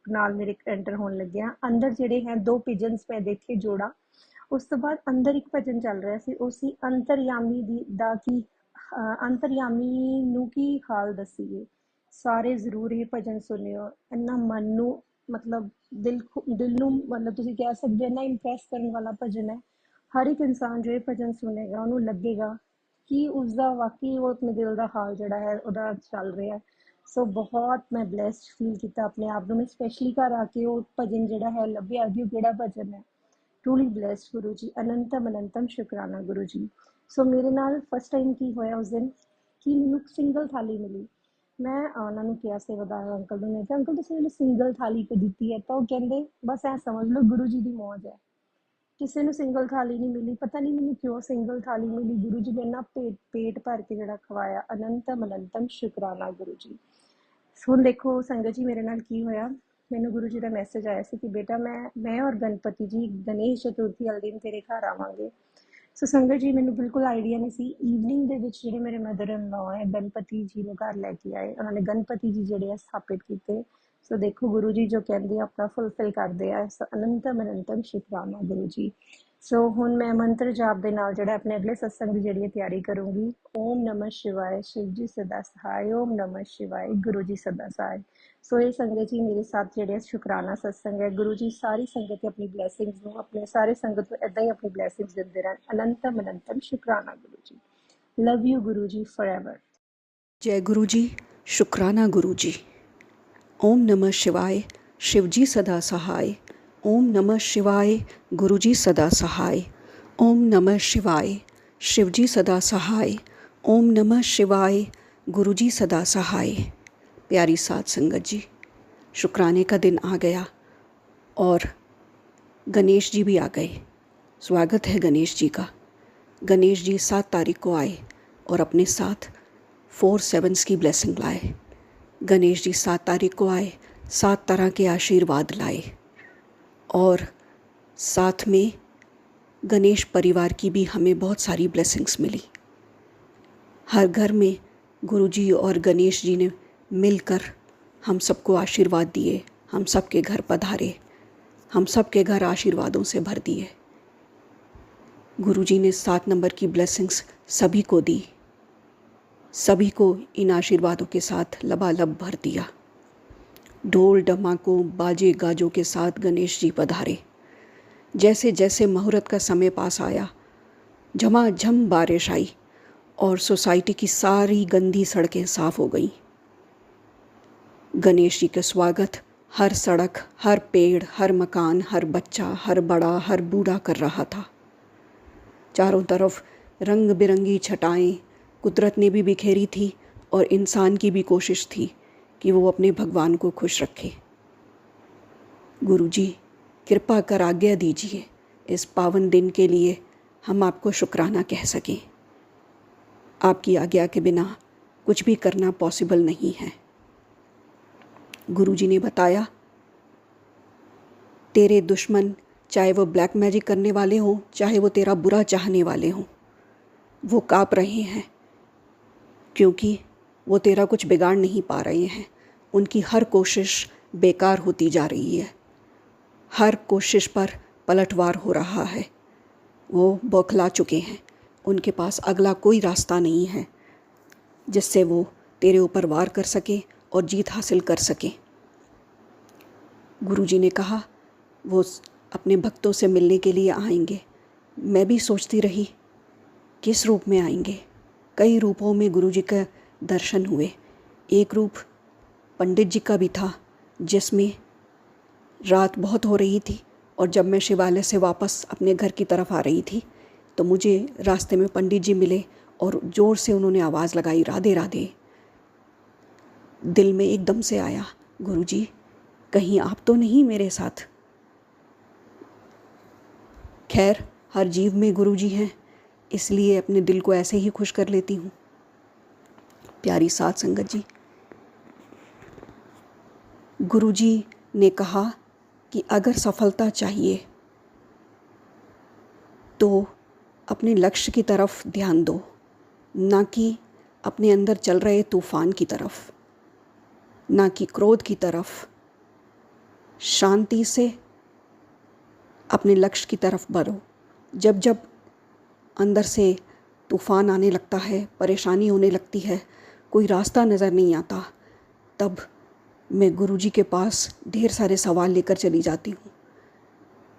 ਨਾਲ ਮੇਰੇ ਐਂਟਰ ਹੋਣ ਲੱਗਿਆ। ਅੰਦਰ ਜਿਹੜੇ ਹੈ 2 ਪਿਜਨਸ ਮੈਂ ਦੇਖੇ ਜੋੜਾ। ਉਸ ਤੋਂ ਬਾਅਦ ਅੰਦਰ ਇੱਕ ਭਜਨ ਚੱਲ ਰਿਹਾ ਸੀ, ਉਹ ਸੀ ਅੰਤਰਯਾਮੀ ਦਾ ਕੀ ਅੰਤਰਯਾਮੀ ਨੂੰ ਕੀ ਹਾਲ ਦੱਸੀਏ। ਸਾਰੇ ਜ਼ਰੂਰ ਇਹ ਭਜਨ ਸੁਣਿਓ। ਇੰਨਾ ਮਨ ਨੂੰ ਮਤਲਬ ਦਿਲ ਨੂੰ ਮਤਲਬ ਤੁਸੀਂ ਕਹਿ ਸਕਦੇ ਹੋ ਨਾ ਇੰਪ੍ਰੈਸ ਕਰਨ ਵਾਲਾ ਭਜਨ ਹੈ। ਹਰ ਇੱਕ ਇਨਸਾਨ ਜੋ ਇਹ ਭਜਨ ਸੁਣੇਗਾ ਉਹਨੂੰ ਲੱਗੇਗਾ ਕਿ ਉਸਦਾ ਵਾਕਈ ਉਹ ਆਪਣੇ ਦਿਲ ਦਾ ਹਾਲ ਜਿਹੜਾ ਹੈ ਉਹਦਾ ਚੱਲ ਰਿਹਾ। ਸੋ ਬਹੁਤ ਮੈਂ ਬਲੈਸਡ ਫੀਲ ਕੀਤਾ ਆਪਣੇ ਆਪ ਨੂੰ। ਮੈਂ ਸਪੈਸ਼ਲੀ ਘਰ ਆ ਕੇ ਉਹ ਭਜਨ ਜਿਹੜਾ ਹੈ ਲੱਭਿਆ ਕਿ ਉਹ ਕਿਹੜਾ ਭਜਨ ਹੈ। ਟਰੂਲੀ ਬਲੈਸਡ ਗੁਰੂ ਜੀ। ਅਨੰਤਮ ਅਨੰਤਮ ਸ਼ੁਕਰਾਨਾ ਗੁਰੂ ਜੀ। ਸੋ ਮੇਰੇ ਨਾਲ ਫਸਟ ਟਾਈਮ ਕੀ ਹੋਇਆ ਉਸ ਦਿਨ ਕਿ ਮੈਨੂੰ ਸਿੰਗਲ ਥਾਲੀ ਮਿਲੀ। ਮੈਂ ਉਹਨਾਂ ਨੂੰ ਕਿਹਾ ਸੇਵਾਦਾਰ ਅੰਕਲ ਨੂੰ, ਮੈਂ ਕਿਹਾ ਅੰਕਲ ਤੁਸੀਂ ਮੈਨੂੰ ਸਿੰਗਲ ਥਾਲੀ ਕਿਉਂ ਦਿੱਤੀ ਹੈ? ਤਾਂ ਉਹ ਕਹਿੰਦੇ ਬਸ ਐਂ ਸਮਝ ਲਓ ਗੁਰੂ ਜੀ ਦੀ ਮੌਜ ਹੈ, ਕਿਸੇ ਨੂੰ ਸਿੰਗਲ ਥਾਲੀ ਨਹੀਂ ਮਿਲੀ। ਪਤਾ ਨਹੀਂ ਮੈਨੂੰ ਕਿਉਂ ਸਿੰਗਲ ਥਾਲੀ ਮਿਲੀ। ਗੁਰੂ ਜੀ ਨੇ ਇੰਨਾ ਪੇਟ ਭਰ ਕੇ ਜਿਹੜਾ ਖਵਾਇਆ। ਅਨੰਤਮ ਅਨੰਤਮ ਸ਼ੁਕਰਾਨਾ ਗੁਰੂ ਜੀ। ਹੁਣ ਦੇਖੋ ਸੰਗਤ ਜੀ ਮੇਰੇ ਨਾਲ ਕੀ ਹੋਇਆ। ਮੈਨੂੰ ਗੁਰੂ ਜੀ ਦਾ ਮੈਸੇਜ ਆਇਆ ਸੀ ਕਿ ਬੇਟਾ ਮੈਂ ਔਰ ਗਣਪਤੀ ਜੀ ਗਣੇਸ਼ ਚਤੁਰਥੀ ਵਾਲੇ ਦਿਨ ਤੇਰੇ ਘਰ ਆਵਾਂਗੇ। ਸੋ ਸੰਗਤ ਜੀ ਮੈਨੂੰ ਬਿਲਕੁਲ ਆਈਡੀਆ ਨਹੀਂ ਸੀ। ਈਵਨਿੰਗ ਦੇ ਵਿੱਚ ਜਿਹੜੇ ਮੇਰੇ ਮਦਰ ਇਨ ਲਾ ਹੈ ਗਣਪਤੀ ਜੀ ਨੂੰ ਘਰ ਲੈ ਕੇ ਆਏ, ਉਹਨਾਂ ਨੇ ਗਣਪਤੀ ਜੀ ਜਿਹੜੇ ਆ ਸਥਾਪਿਤ ਕੀਤੇ। ਸੋ ਦੇਖੋ ਗੁਰੂ ਜੀ ਜੋ ਕਹਿੰਦੇ ਆ ਆਪਣਾ ਫੁਲਫਿਲ ਕਰਦੇ ਆ। ਸੋ ਅਨੰਤਮ ਅਨੰਤਮ ਸ਼ੁਕਰਾਨਾ ਗੁਰੂ ਜੀ। ਸੋ ਹੁਣ ਮੈਂ ਮੰਤਰ ਜਾਪ ਦੇ ਨਾਲ ਜਿਹੜਾ ਆਪਣੇ ਅਗਲੇ ਸਤਸੰਗ ਦੀ ਜਿਹੜੀ ਤਿਆਰੀ ਕਰੂੰਗੀ। ਓਮ ਨਮः शिवाय शिव जी सदा सहाय। ओम नमः शिवाय गुरु जी सदा सहाय। सो ये संगत जी मेरे साथ ਜਿਹੜੇ ਸ਼ੁਕਰਾਨਾ ਸਤਸੰਗ ਹੈ, ਗੁਰੂ ਜੀ ਸਾਰੀ ਸੰਗਤ ਆਪਣੀ ਬਲੈਸਿੰਗਸ ਨੂੰ ਆਪਣੇ ਸਾਰੇ ਸੰਗਤ ਨੂੰ ਇਦਾਂ ਹੀ ਆਪਣੀ ਬਲੈਸਿੰਗਸ ਦਿੰਦੇ ਰਹਿਣ। ਅਨੰਤਮ ਅਨੰਤਮ ਸ਼ੁਕਰਾਨਾ ਗੁਰੂ ਜੀ। Love you Guru ji ਫॉरएवर। जय गुरु जी। शुक्राना गुरु जी। ओम नमः शिवाय शिव जी सदा सहाय। ओम नमः शिवाय गुरु जी सदा सहाय। ओम नमः शिवाय शिव जी सदा सहाय। ओम नमः शिवाय गुरु जी सदा सहाय। प्यारी साध संगत जी, शुक्राने का दिन आ गया और गणेश जी भी आ गए। स्वागत है गणेश जी का। गणेश जी 7 तारीख को आए और अपने साथ 4 7s की ब्लेसिंग लाए। गणेश जी 7 तारीख को आए, 7 तरह के आशीर्वाद लाए और साथ में गणेश परिवार की भी हमें बहुत सारी ब्लेसिंग्स मिली। हर घर में गुरुजी और गणेश जी ने मिलकर हम सबको आशीर्वाद दिए। हम सबके घर पधारे, हम सबके घर आशीर्वादों से भर दिए। गुरुजी ने 7 नंबर की ब्लेसिंग्स सभी को दी, सभी को इन आशीर्वादों के साथ लबालब भर दिया। ढोल डमाकों बाजे गाजों के साथ गणेश जी पधारे। जैसे जैसे मुहूर्त का समय पास आया, झमाझम बारिश आई और सोसाइटी की सारी गंदी सड़कें साफ हो गईं। गणेश जी का स्वागत हर सड़क, हर पेड़, हर मकान, हर बच्चा, हर बड़ा, हर बूढ़ा कर रहा था। चारों तरफ रंग बिरंगी छटाएं कुदरत ने भी बिखेरी थी और इंसान की भी कोशिश थी कि वो अपने भगवान को खुश रखे। गुरुजी कृपा कर आज्ञा दीजिए इस पावन दिन के लिए हम आपको शुक्राना कह सकें। आपकी आज्ञा के बिना कुछ भी करना पॉसिबल नहीं है। गुरुजी ने बताया, तेरे दुश्मन चाहे वो ब्लैक मैजिक करने वाले हों, चाहे वो तेरा बुरा चाहने वाले हों, वो काँप रहे हैं क्योंकि वो तेरा कुछ बिगाड़ नहीं पा रहे हैं। उनकी हर कोशिश बेकार होती जा रही है। हर कोशिश पर पलटवार हो रहा है। वो बौखला चुके हैं। उनके पास अगला कोई रास्ता नहीं है जिससे वो तेरे ऊपर वार कर सके और जीत हासिल कर सके। गुरुजी ने कहा वो अपने भक्तों से मिलने के लिए आएंगे। मैं भी सोचती रही किस रूप में आएंगे। कई रूपों में गुरुजी का दर्शन हुए। एक रूप पंडित जी का भी था जिसमें रात बहुत हो रही थी और जब मैं शिवालय से वापस अपने घर की तरफ आ रही थी तो मुझे रास्ते में पंडित जी मिले और ज़ोर से उन्होंने आवाज़ लगाई, राधे राधे। दिल में एकदम से आया, गुरुजी कहीं आप तो नहीं मेरे साथ। खैर, हर जीव में गुरुजी हैं, इसलिए अपने दिल को ऐसे ही खुश कर लेती हूँ। प्यारी साध संगत जी, गुरुजी ने कहा कि अगर सफलता चाहिए तो अपने लक्ष्य की तरफ ध्यान दो, ना कि अपने अंदर चल रहे तूफान की तरफ, ना कि क्रोध की तरफ। शांति से अपने लक्ष्य की तरफ बढ़ो। जब जब अंदर से तूफान आने लगता है, परेशानी होने लगती है, कोई रास्ता नज़र नहीं आता, तब मैं गुरुजी के पास ढेर सारे सवाल लेकर चली जाती हूँ।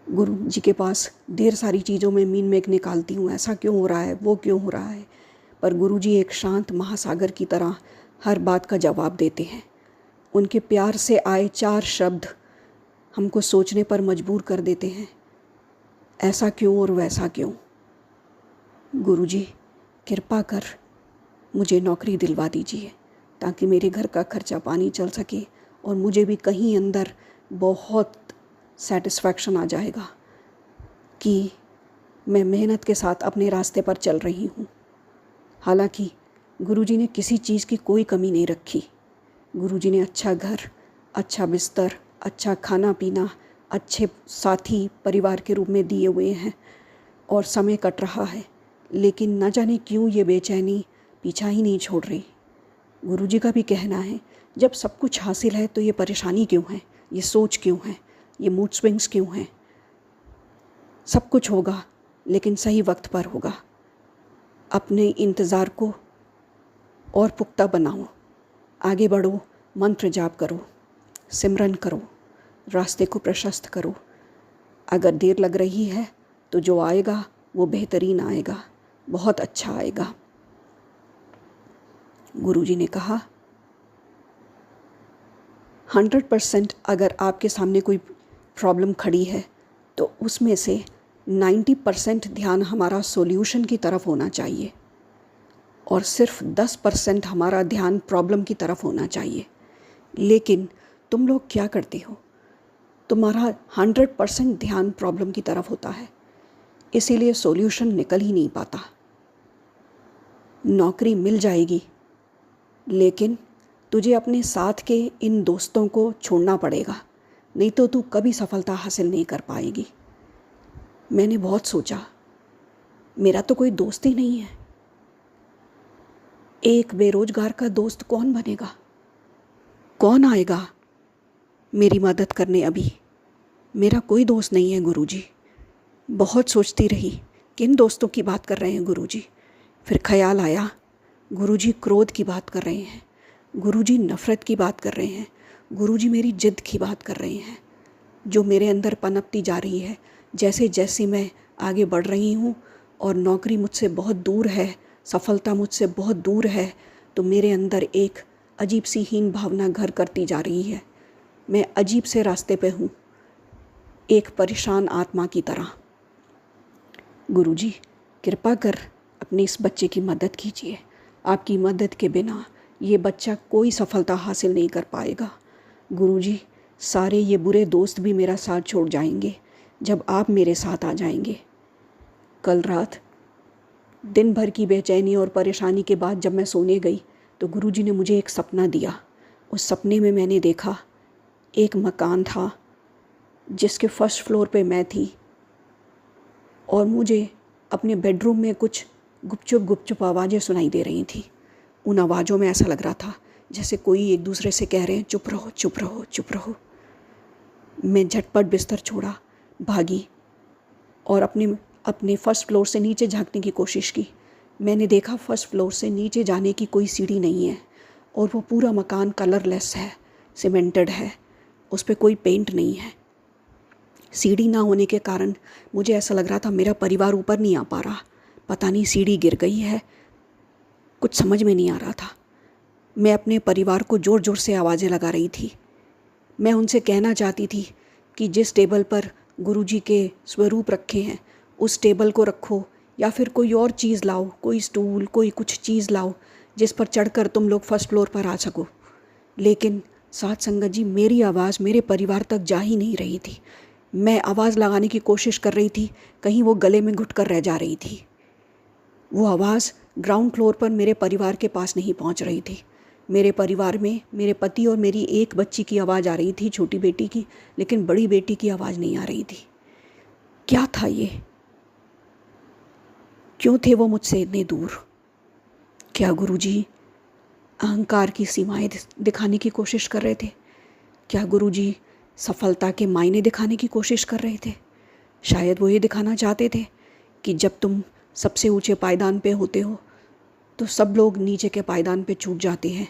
गुरुजी के पास ढेर सारी चीज़ों में मीन मेक निकालती हूँ, ऐसा क्यों हो रहा है, वो क्यों हो रहा है। पर गुरुजी एक शांत महासागर की तरह हर बात का जवाब देते हैं। उनके प्यार से आए 4 शब्द हमको सोचने पर मजबूर कर देते हैं, ऐसा क्यों और वैसा क्यों। गुरुजी कृपा कर मुझे नौकरी दिलवा दीजिए ताकि मेरे घर का खर्चा पानी चल सके और मुझे भी कहीं अंदर बहुत सेटिस्फैक्शन आ जाएगा कि मैं मेहनत के साथ अपने रास्ते पर चल रही हूँ। हालांकि गुरुजी ने किसी चीज़ की कोई कमी नहीं रखी। गुरुजी ने अच्छा घर, अच्छा बिस्तर, अच्छा खाना पीना, अच्छे साथी परिवार के रूप में दिए हुए हैं और समय कट रहा है, लेकिन न जाने क्यों ये बेचैनी पीछा ही नहीं छोड़ रही। गुरुजी का भी कहना है, जब सब कुछ हासिल है तो ये परेशानी क्यों है, ये सोच क्यों है, ये मूड स्विंग्स क्यों हैं। सब कुछ होगा लेकिन सही वक्त पर होगा। अपने इंतज़ार को और पुख्ता बनाओ, आगे बढ़ो, मंत्र जाप करो, सिमरन करो, रास्ते को प्रशस्त करो। अगर देर लग रही है तो जो आएगा वो बेहतरीन आएगा, बहुत अच्छा आएगा। गुरुजी ने कहा 100% अगर आपके सामने कोई प्रॉब्लम खड़ी है तो उसमें से 90% ध्यान हमारा सॉल्यूशन की तरफ होना चाहिए और सिर्फ 10% हमारा ध्यान प्रॉब्लम की तरफ होना चाहिए। लेकिन तुम लोग क्या करते हो, तुम्हारा 100% ध्यान प्रॉब्लम की तरफ होता है, इसीलिए सॉल्यूशन निकल ही नहीं पाता। नौकरी मिल जाएगी लेकिन तुझे अपने साथ के इन दोस्तों को छोड़ना पड़ेगा, नहीं तो तू कभी सफलता हासिल नहीं कर पाएगी। मैंने बहुत सोचा, मेरा तो कोई दोस्त ही नहीं है। एक बेरोजगार का दोस्त कौन बनेगा, कौन आएगा मेरी मदद करने। अभी मेरा कोई दोस्त नहीं है गुरुजी। बहुत सोचती रही किन दोस्तों की बात कर रहे हैं गुरुजी। फिर ख्याल आया गुरुजी क्रोध की बात कर रहे हैं, गुरुजी नफ़रत की बात कर रहे हैं, गुरुजी मेरी जिद की बात कर रहे हैं जो मेरे अंदर पनपती जा रही है। जैसे जैसे मैं आगे बढ़ रही हूँ और नौकरी मुझसे बहुत दूर है, सफलता मुझसे बहुत दूर है, तो मेरे अंदर एक अजीब सी हीन भावना घर करती जा रही है। मैं अजीब से रास्ते पे हूँ, एक परेशान आत्मा की तरह। गुरुजी कृपा कर अपने इस बच्चे की मदद कीजिए। आपकी मदद के बिना ये बच्चा कोई सफलता हासिल नहीं कर पाएगा। गुरुजी सारे ये बुरे दोस्त भी मेरा साथ छोड़ जाएंगे जब आप मेरे साथ आ जाएंगे। कल रात दिन भर की बेचैनी और परेशानी के बाद जब मैं सोने गई तो गुरुजी ने मुझे एक सपना दिया। उस सपने में मैंने देखा एक मकान था जिसके फर्स्ट फ्लोर पे मैं थी और मुझे अपने बेडरूम में कुछ गुपचुप गुपचुप आवाज़ें सुनाई दे रही थी। उन आवाज़ों में ऐसा लग रहा था जैसे कोई एक दूसरे से कह रहे हैं चुप रहो चुप रहो चुप रहो। मैं झटपट बिस्तर छोड़ा, भागी और अपने फर्स्ट फ्लोर से नीचे झांकने की कोशिश की, मैंने देखा फर्स्ट फ्लोर से नीचे जाने की कोई सीढ़ी नहीं है और वो पूरा मकान कलरलेस है, सीमेंटेड है, उस पर कोई पेंट नहीं है। सीढ़ी ना होने के कारण मुझे ऐसा लग रहा था मेरा परिवार ऊपर नहीं आ पा रहा, पता नहीं सीढ़ी गिर गई है, कुछ समझ में नहीं आ रहा था। मैं अपने परिवार को ज़ोर ज़ोर से आवाज़ें लगा रही थी। मैं उनसे कहना चाहती थी कि जिस टेबल पर गुरुजी के स्वरूप रखे हैं उस टेबल को रखो, या फिर कोई और चीज़ लाओ, कोई स्टूल, कोई कुछ चीज़ लाओ जिस पर चढ़कर तुम लोग फर्स्ट फ्लोर पर आ सको। लेकिन साथ संगत जी, मेरी आवाज़ मेरे परिवार तक जा ही नहीं रही थी। मैं आवाज़ लगाने की कोशिश कर रही थी, कहीं वो गले में घुट कर रह जा रही थी। वो आवाज़ ग्राउंड फ्लोर पर मेरे परिवार के पास नहीं पहुंच रही थी। मेरे परिवार में मेरे पति और मेरी एक बच्ची की आवाज़ आ रही थी, छोटी बेटी की, लेकिन बड़ी बेटी की आवाज़ नहीं आ रही थी। क्या था ये? क्यों थे वो मुझसे इतने दूर? क्या गुरुजी अहंकार की सीमाएं दिखाने की कोशिश कर रहे थे? क्या गुरुजी सफलता के मायने दिखाने की कोशिश कर रहे थे? शायद वो ये दिखाना चाहते थे कि जब तुम सबसे ऊंचे पायदान पे होते हो तो सब लोग नीचे के पायदान पे छूट जाते हैं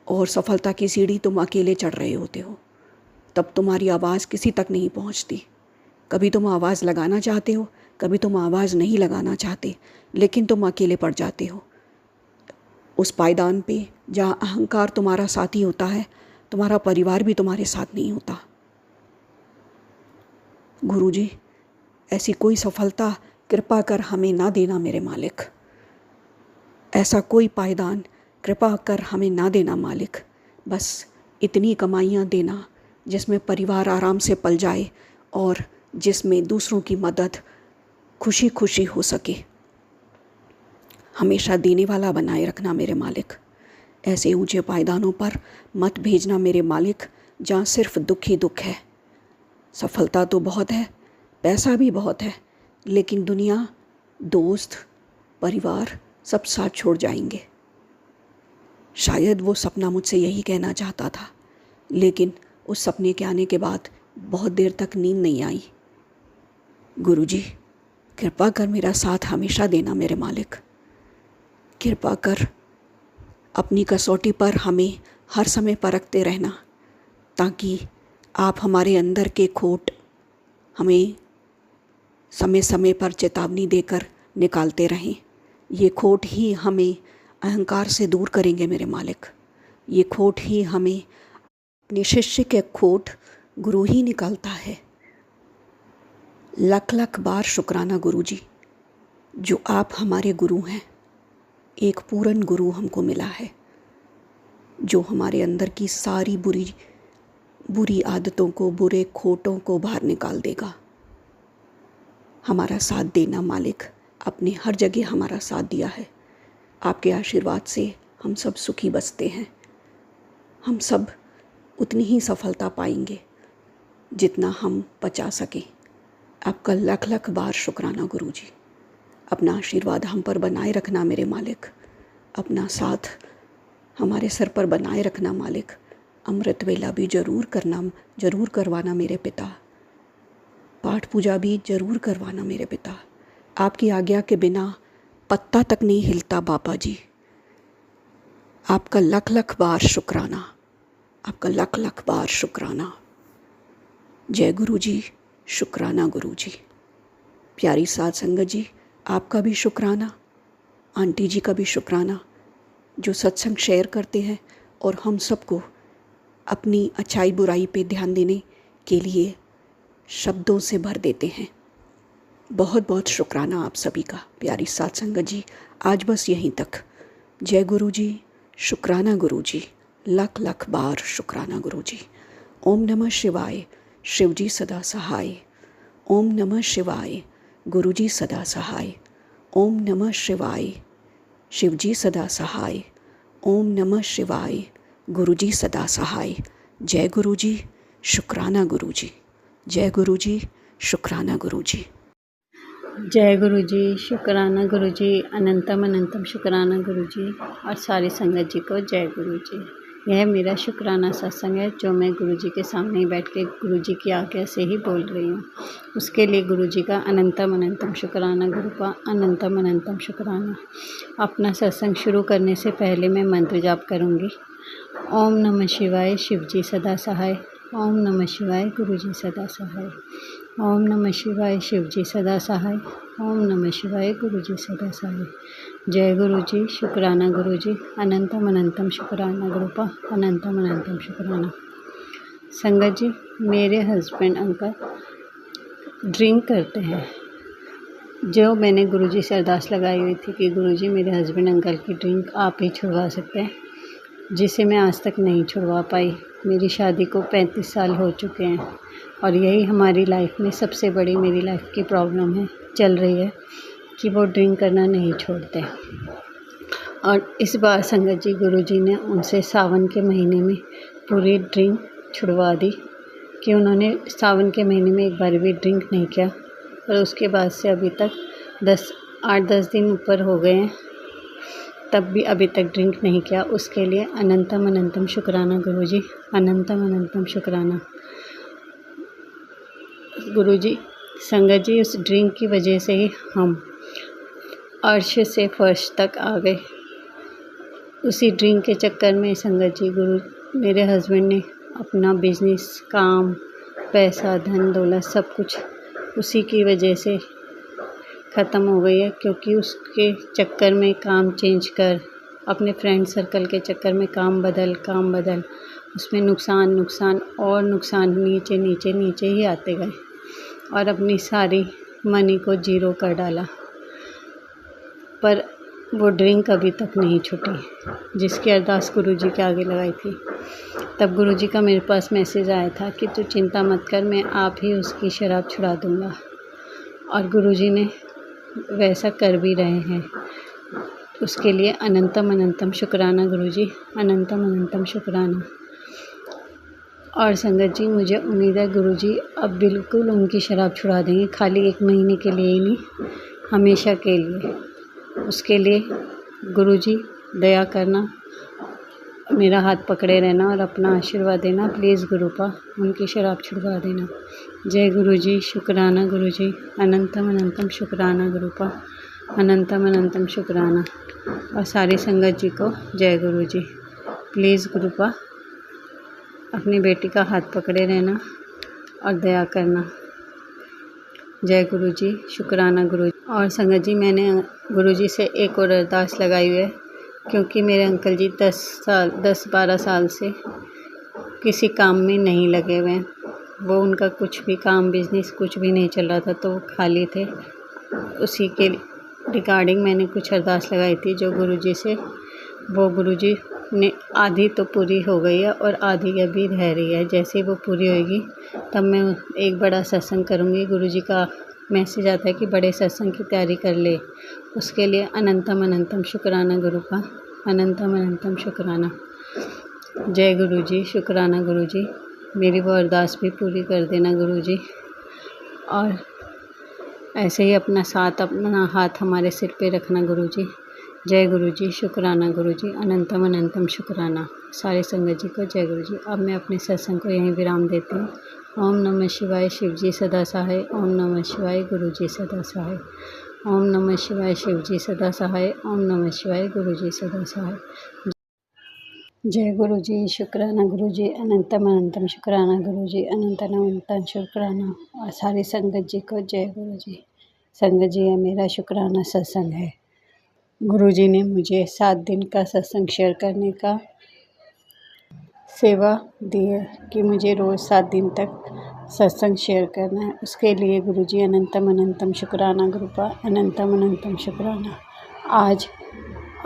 और सफलता की सीढ़ी तुम अकेले चढ़ रहे होते हो। तब तुम्हारी आवाज़ किसी तक नहीं पहुंचती। कभी तुम आवाज़ लगाना चाहते हो, कभी तुम आवाज़ नहीं लगाना चाहते, लेकिन तुम अकेले पड़ जाते हो। उस पायदान पे जहाँ अहंकार तुम्हारा साथी होता है, तुम्हारा परिवार भी तुम्हारे साथ नहीं होता। गुरुजी, ऐसी कोई सफलता कृपा कर हमें ना देना मेरे मालिक। ऐसा कोई पायदान कृपा कर हमें ना देना मालिक। बस इतनी कमाइयाँ देना जिसमें परिवार आराम से पल जाए और जिसमें दूसरों की मदद खुशी खुशी हो सके। हमेशा देने वाला बनाए रखना मेरे मालिक। ऐसे ऊंचे पायदानों पर मत भेजना मेरे मालिक जहाँ सिर्फ दुख ही दुख है। सफलता तो बहुत है, पैसा भी बहुत है, लेकिन दुनिया, दोस्त, परिवार सब साथ छोड़ जाएंगे। शायद वो सपना मुझसे यही कहना चाहता था, लेकिन उस सपने के आने के बाद बहुत देर तक नींद नहीं आई। गुरुजी, कृपा कर मेरा साथ हमेशा देना मेरे मालिक। कृपा कर अपनी कसौटी पर हमें हर समय परखते रहना, ताकि आप हमारे अंदर के खोट हमें समय समय पर चेतावनी देकर निकालते रहें। ये खोट ही हमें अहंकार से दूर करेंगे मेरे मालिक। ये खोट ही हमें, अपने शिष्य के खोट गुरु ही निकालता है। लख लख बार शुक्राना गुरुजी, जो आप हमारे गुरु हैं। एक पूर्ण गुरु हमको मिला है जो हमारे अंदर की सारी बुरी आदतों को, बुरे खोटों को बाहर निकाल देगा। हमारा साथ देना मालिक, आपने हर जगह हमारा साथ दिया है। आपके आशीर्वाद से हम सब सुखी बसते हैं। हम सब उतनी ही सफलता पाएंगे जितना हम बचा सकें। आपका लख लख बार शुक्राना गुरुजी। अपना आशीर्वाद हम पर बनाए रखना मेरे मालिक। अपना साथ हमारे सर पर बनाए रखना मालिक। अमृत वेला भी जरूर करवाना मेरे पिता। पाठ पूजा भी जरूर करवाना मेरे पिता। आपकी आज्ञा के बिना पत्ता तक नहीं हिलता बाबा जी। आपका लख लख बार शुक्राना, आपका लख लख बार शुक्राना। जय गुरु जी, शुक्राना गुरु जी। प्यारी साध संगत जी, आपका भी शुक्राना, आंटी जी का भी शुक्राना, जो सत्संग शेयर करते हैं और हम सबको अपनी अच्छाई बुराई पे ध्यान देने के लिए शब्दों से भर देते हैं। बहुत बहुत शुक्राना आप सभी का। प्यारी साध संगत जी, आज बस यहीं तक। जय गुरु जी, शुक्राना गुरु जी, लख लख बार शुक्राना गुरु जी। ओम नमः शिवाय, शिव जी सदा सहाय। ओम नमः शिवाय, गुरु जी सदा सहाय। ओम नमः शिवाय, शिव जी सदा सहाय। ओम नमः शिवाय, गुरु जी सदा सहाय। जय गुरु जी, शुक्राना गुरु जी। जय गुरु जी, शुक्राना गुरु जी। जय गुरु जी, शुक्राना गुरु जी, अनंतम अनंतम शुक्राना गुरु जी और सारी संगत जी को जय गुरु जी। यह मेरा शुक्राना सत्संग है जो मैं गुरुजी के सामने ही बैठ के गुरुजी की आज्ञा से ही बोल रही हूँ। उसके लिए गुरुजी का अनंतम अनंतम शुक्राना, गुरु का अनंतम अनंतम शुक्राना। अपना सत्संग शुरू करने से पहले मैं मंत्र जाप करूँगी। ओम नमः शिवाय, शिवजी सदा सहाय। ओम नमः शिवाय, गुरुजी सदा सहाय। ओम नमः शिवाय, शिवजी सदा सहाय। ओम नमः शिवाय, गुरुजी सदा सहाय। जय गुरुजी, शुक्राना गुरुजी, अनंतम अनंतम शुक्राना, गुरु का अनंतम अनंतम शुक्राना। संगत जी, मेरे हस्बैंड अंकल ड्रिंक करते हैं। जो मैंने गुरुजी से अरदास लगाई हुई थी कि गुरुजी मेरे हस्बैंड अंकल की ड्रिंक आप ही छुड़वा सकते हैं, जिसे मैं आज तक नहीं छुड़वा पाई। मेरी शादी को 35 साल हो चुके हैं और यही हमारी लाइफ में सबसे बड़ी मेरी लाइफ की प्रॉब्लम है, चल रही है कि वो ड्रिंक करना नहीं छोड़ते। और इस बार संगत जी, गुरुजी ने उनसे सावन के महीने में पूरी ड्रिंक छुड़वा दी कि उन्होंने सावन के महीने में एक बार भी ड्रिंक नहीं किया और उसके बाद से अभी तक 8-10 दिन ऊपर हो गए हैं, तब भी अभी तक ड्रिंक नहीं किया। उसके लिए अनंतम अनंतम शुक्राना गुरुजी, अनंतम अनंतम शुक्राना गुरुजी। संगत जी, उस ड्रिंक की वजह से ही हम अर्श से फर्श तक आ गए। उसी ड्रिंक के चक्कर में संगत जी, मेरे हस्बैंड ने अपना बिजनेस, काम, पैसा, धन दौलत सब कुछ उसी की वजह से ख़त्म हो गई है, क्योंकि उसके चक्कर में काम चेंज कर, अपने फ्रेंड सर्कल के चक्कर में काम बदल उसमें नुकसान और नुकसान नीचे नीचे नीचे ही आते गए और अपनी सारी मनी को जीरो कर डाला। पर वो ड्रिंक अभी तक नहीं छूटी, जिसकी अरदास गुरुजी के आगे लगाई थी। तब गुरुजी का मेरे पास मैसेज आया था कि तू चिंता मत कर, मैं आप ही उसकी शराब छुड़ा दूँगा। और गुरुजी ने वैसा कर भी रहे हैं। उसके लिए अनंतम अनंतम शुक्राना गुरुजी, अनंतम अनंतम शुक्राना। और संगत जी, मुझे उम्मीद है गुरुजी अब बिल्कुल उनकी शराब छुड़ा देंगे, खाली 1 महीने के लिए ही नहीं, हमेशा के लिए। उसके लिए गुरुजी दया करना, मेरा हाथ पकड़े रहना और अपना आशीर्वाद देना प्लीज़ गुरुपा, उनकी शराब छुड़वा देना। जय गुरुजी, शुक्राना गुरुजी, अनंतम अनंतम शुक्राना गुरुपा, अनंतम अनंतम शुक्राना। और सारी संगत जी को जय गुरुजी। प्लीज़ गुरुपा, अपनी बेटी का हाथ पकड़े रहना और दया करना। जय गुरुजी, शुक्राना गुरुजी। और संगत जी, मैंने गुरुजी से एक और अरदास लगाई हुई है, क्योंकि मेरे अंकल जी 10-12 साल से किसी काम में नहीं लगे हुए हैं। वो उनका कुछ भी काम, बिजनेस कुछ भी नहीं चल रहा था, तो वो खाली थे। उसी के रिगार्डिंग मैंने कुछ अरदास लगाई थी जो गुरुजी से, वो गुरुजी ने आधी तो पूरी हो गई है और आधी अभी रह रही है। जैसे ही वो पूरी होएगी तब मैं एक बड़ा सत्संग करूँगी। गुरुजी का मैसेज आता है कि बड़े सत्संग की तैयारी कर ले। उसके लिए अनंतम अनंतम शुक्राना गुरु का, अनंतम अनंतम शुक्राना। जय गुरुजी, शुक्राना गुरुजी। मेरी वो अरदास भी पूरी कर देना गुरुजी। और ऐसे ही अपना हाथ हमारे सिर पे रखना गुरुजी। जय गुरुजी, शुक्राना गुरुजी, अनंतम अनंतम शुक्राना। सारे संगत जी को जय गुरुजी। अब मैं अपने सत्संग को यहीं विराम देती हूँ। ओम नमः शिवाय, शिवजी सदा सहाय। ओम नमः शिवाय, गुरुजी सदा सहाय। ओम नमः शिवाय, शिवजी सदा सहाय। ओम नमः शिवाय, गुरुजी सदा सहाय। जय गुरुजी, शुक्राना गुरुजी, अनंतम अनंतम शुक्राना गुरुजी, अनंतम अनंतम शुक्राना। और सारी संगत जी को जय गुरुजी। संगत जी, है मेरा शुक्राना सत्संग है। गुरुजी ने मुझे 7 दिन का सत्संग शेयर करने का सेवा दी है कि मुझे रोज़ 7 दिन तक सत्संग शेयर करना है। उसके लिए गुरुजी अनंतम अनंतम शुक्राना गुरुपा, अनंतम अनंतम शुक्राना। आज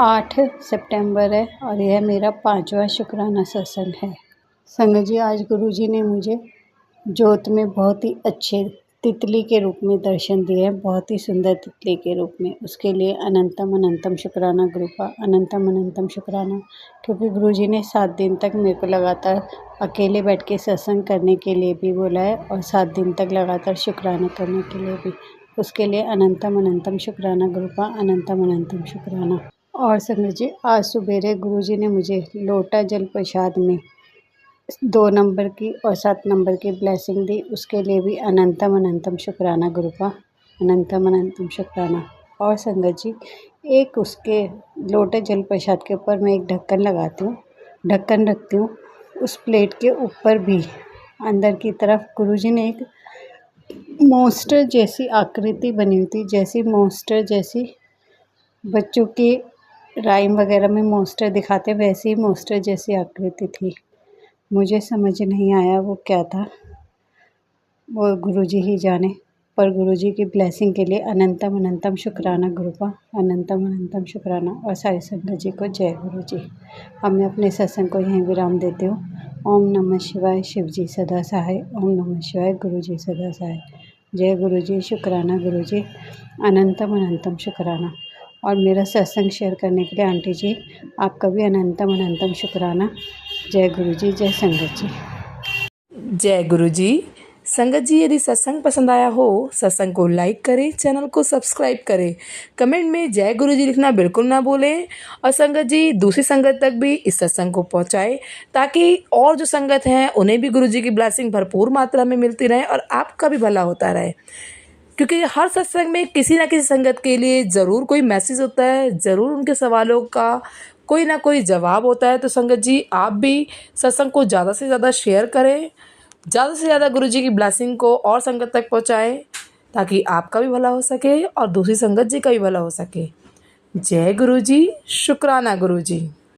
8 सितंबर है और यह मेरा 5वां शुक्राना सत्संग है। संगत जी, आज गुरुजी ने मुझे ज्योत में बहुत ही अच्छे तितली के रूप में दर्शन दिए हैं, बहुत ही सुंदर तितली के रूप में। उसके लिए अनंतम अनंतम शुक्राना गुरुपा, अनंतम अनंतम शुक्राना। क्योंकि गुरुजी ने 7 दिन तक मेरे को लगातार अकेले बैठ के सत्संग करने के लिए भी बोला है और 7 दिन तक लगातार शुक्राना करने के लिए भी। उसके लिए अनंतम अनंतम शुक्राना गुरुपा, अनंतम अनंतम शुक्राना। और संगत जी, आज सुबेरे गुरुजी ने मुझे लोटा जल प्रसाद में 2 नंबर की और 7 नंबर की ब्लेसिंग दी। उसके लिए भी अनंतम अनंतम शुक्राना गुरु का, अनंतम अनंतम शुक्राना। और संगत जी, एक उसके लोटे जल प्रसाद के ऊपर मैं एक ढक्कन लगाती हूँ, ढक्कन रखती हूँ। उस प्लेट के ऊपर भी अंदर की तरफ गुरुजी ने एक मॉन्स्टर जैसी आकृति बनी हुई थी, जैसी मॉन्स्टर जैसी बच्चों के राइम वगैरह में मॉन्स्टर दिखाते हैं, वैसी ही मॉन्स्टर जैसी आकृति थी। मुझे समझ नहीं आया वो क्या था, वो गुरुजी ही जाने। पर गुरुजी की ब्लेसिंग के लिए अनंतम अनंतम शुक्राना गुरु का, अनंतम अनंतम शुक्राना। और साई संगत जी को जय गुरु जी। अब मैं अपने सत्संग को यहीं विराम देती हूँ। ओम नमः शिवाय, शिव जी सदा सहाय। ओम नमः शिवाय, गुरु जी सदा सहाय। जय गुरु जी, शुक्राना गुरु जी, अनंतम अनंतम शुक्राना। और मेरा सत्संग शेयर करने के लिए आंटी जी आपका भी अनंतम अनंतम शुक्राना। जय गुरु जी, जय संगत जी। जय गुरु जी। संगत जी, यदि सत्संग पसंद आया हो, सत्संग को लाइक करें, चैनल को सब्सक्राइब करें, कमेंट में जय गुरु जी लिखना बिल्कुल ना भूलें। और संगत जी, दूसरी संगत तक भी इस सत्संग को पहुंचाएं, ताकि और जो संगत हैं उन्हें भी गुरु जी की ब्लेसिंग भरपूर मात्रा में मिलती रहे और आपका भी भला होता रहे। क्योंकि हर सत्संग में किसी ना किसी संगत के लिए ज़रूर कोई मैसेज होता है, ज़रूर उनके सवालों का कोई ना कोई जवाब होता है। तो संगत जी, आप भी सत्संग को ज़्यादा से ज़्यादा शेयर करें, ज़्यादा से ज़्यादा गुरु जी की ब्लेसिंग को और संगत तक पहुँचाएं, ताकि आपका भी भला हो सके और दूसरी संगत जी का भी भला हो सके। जय गुरु जी, शुक्राना गुरु जी।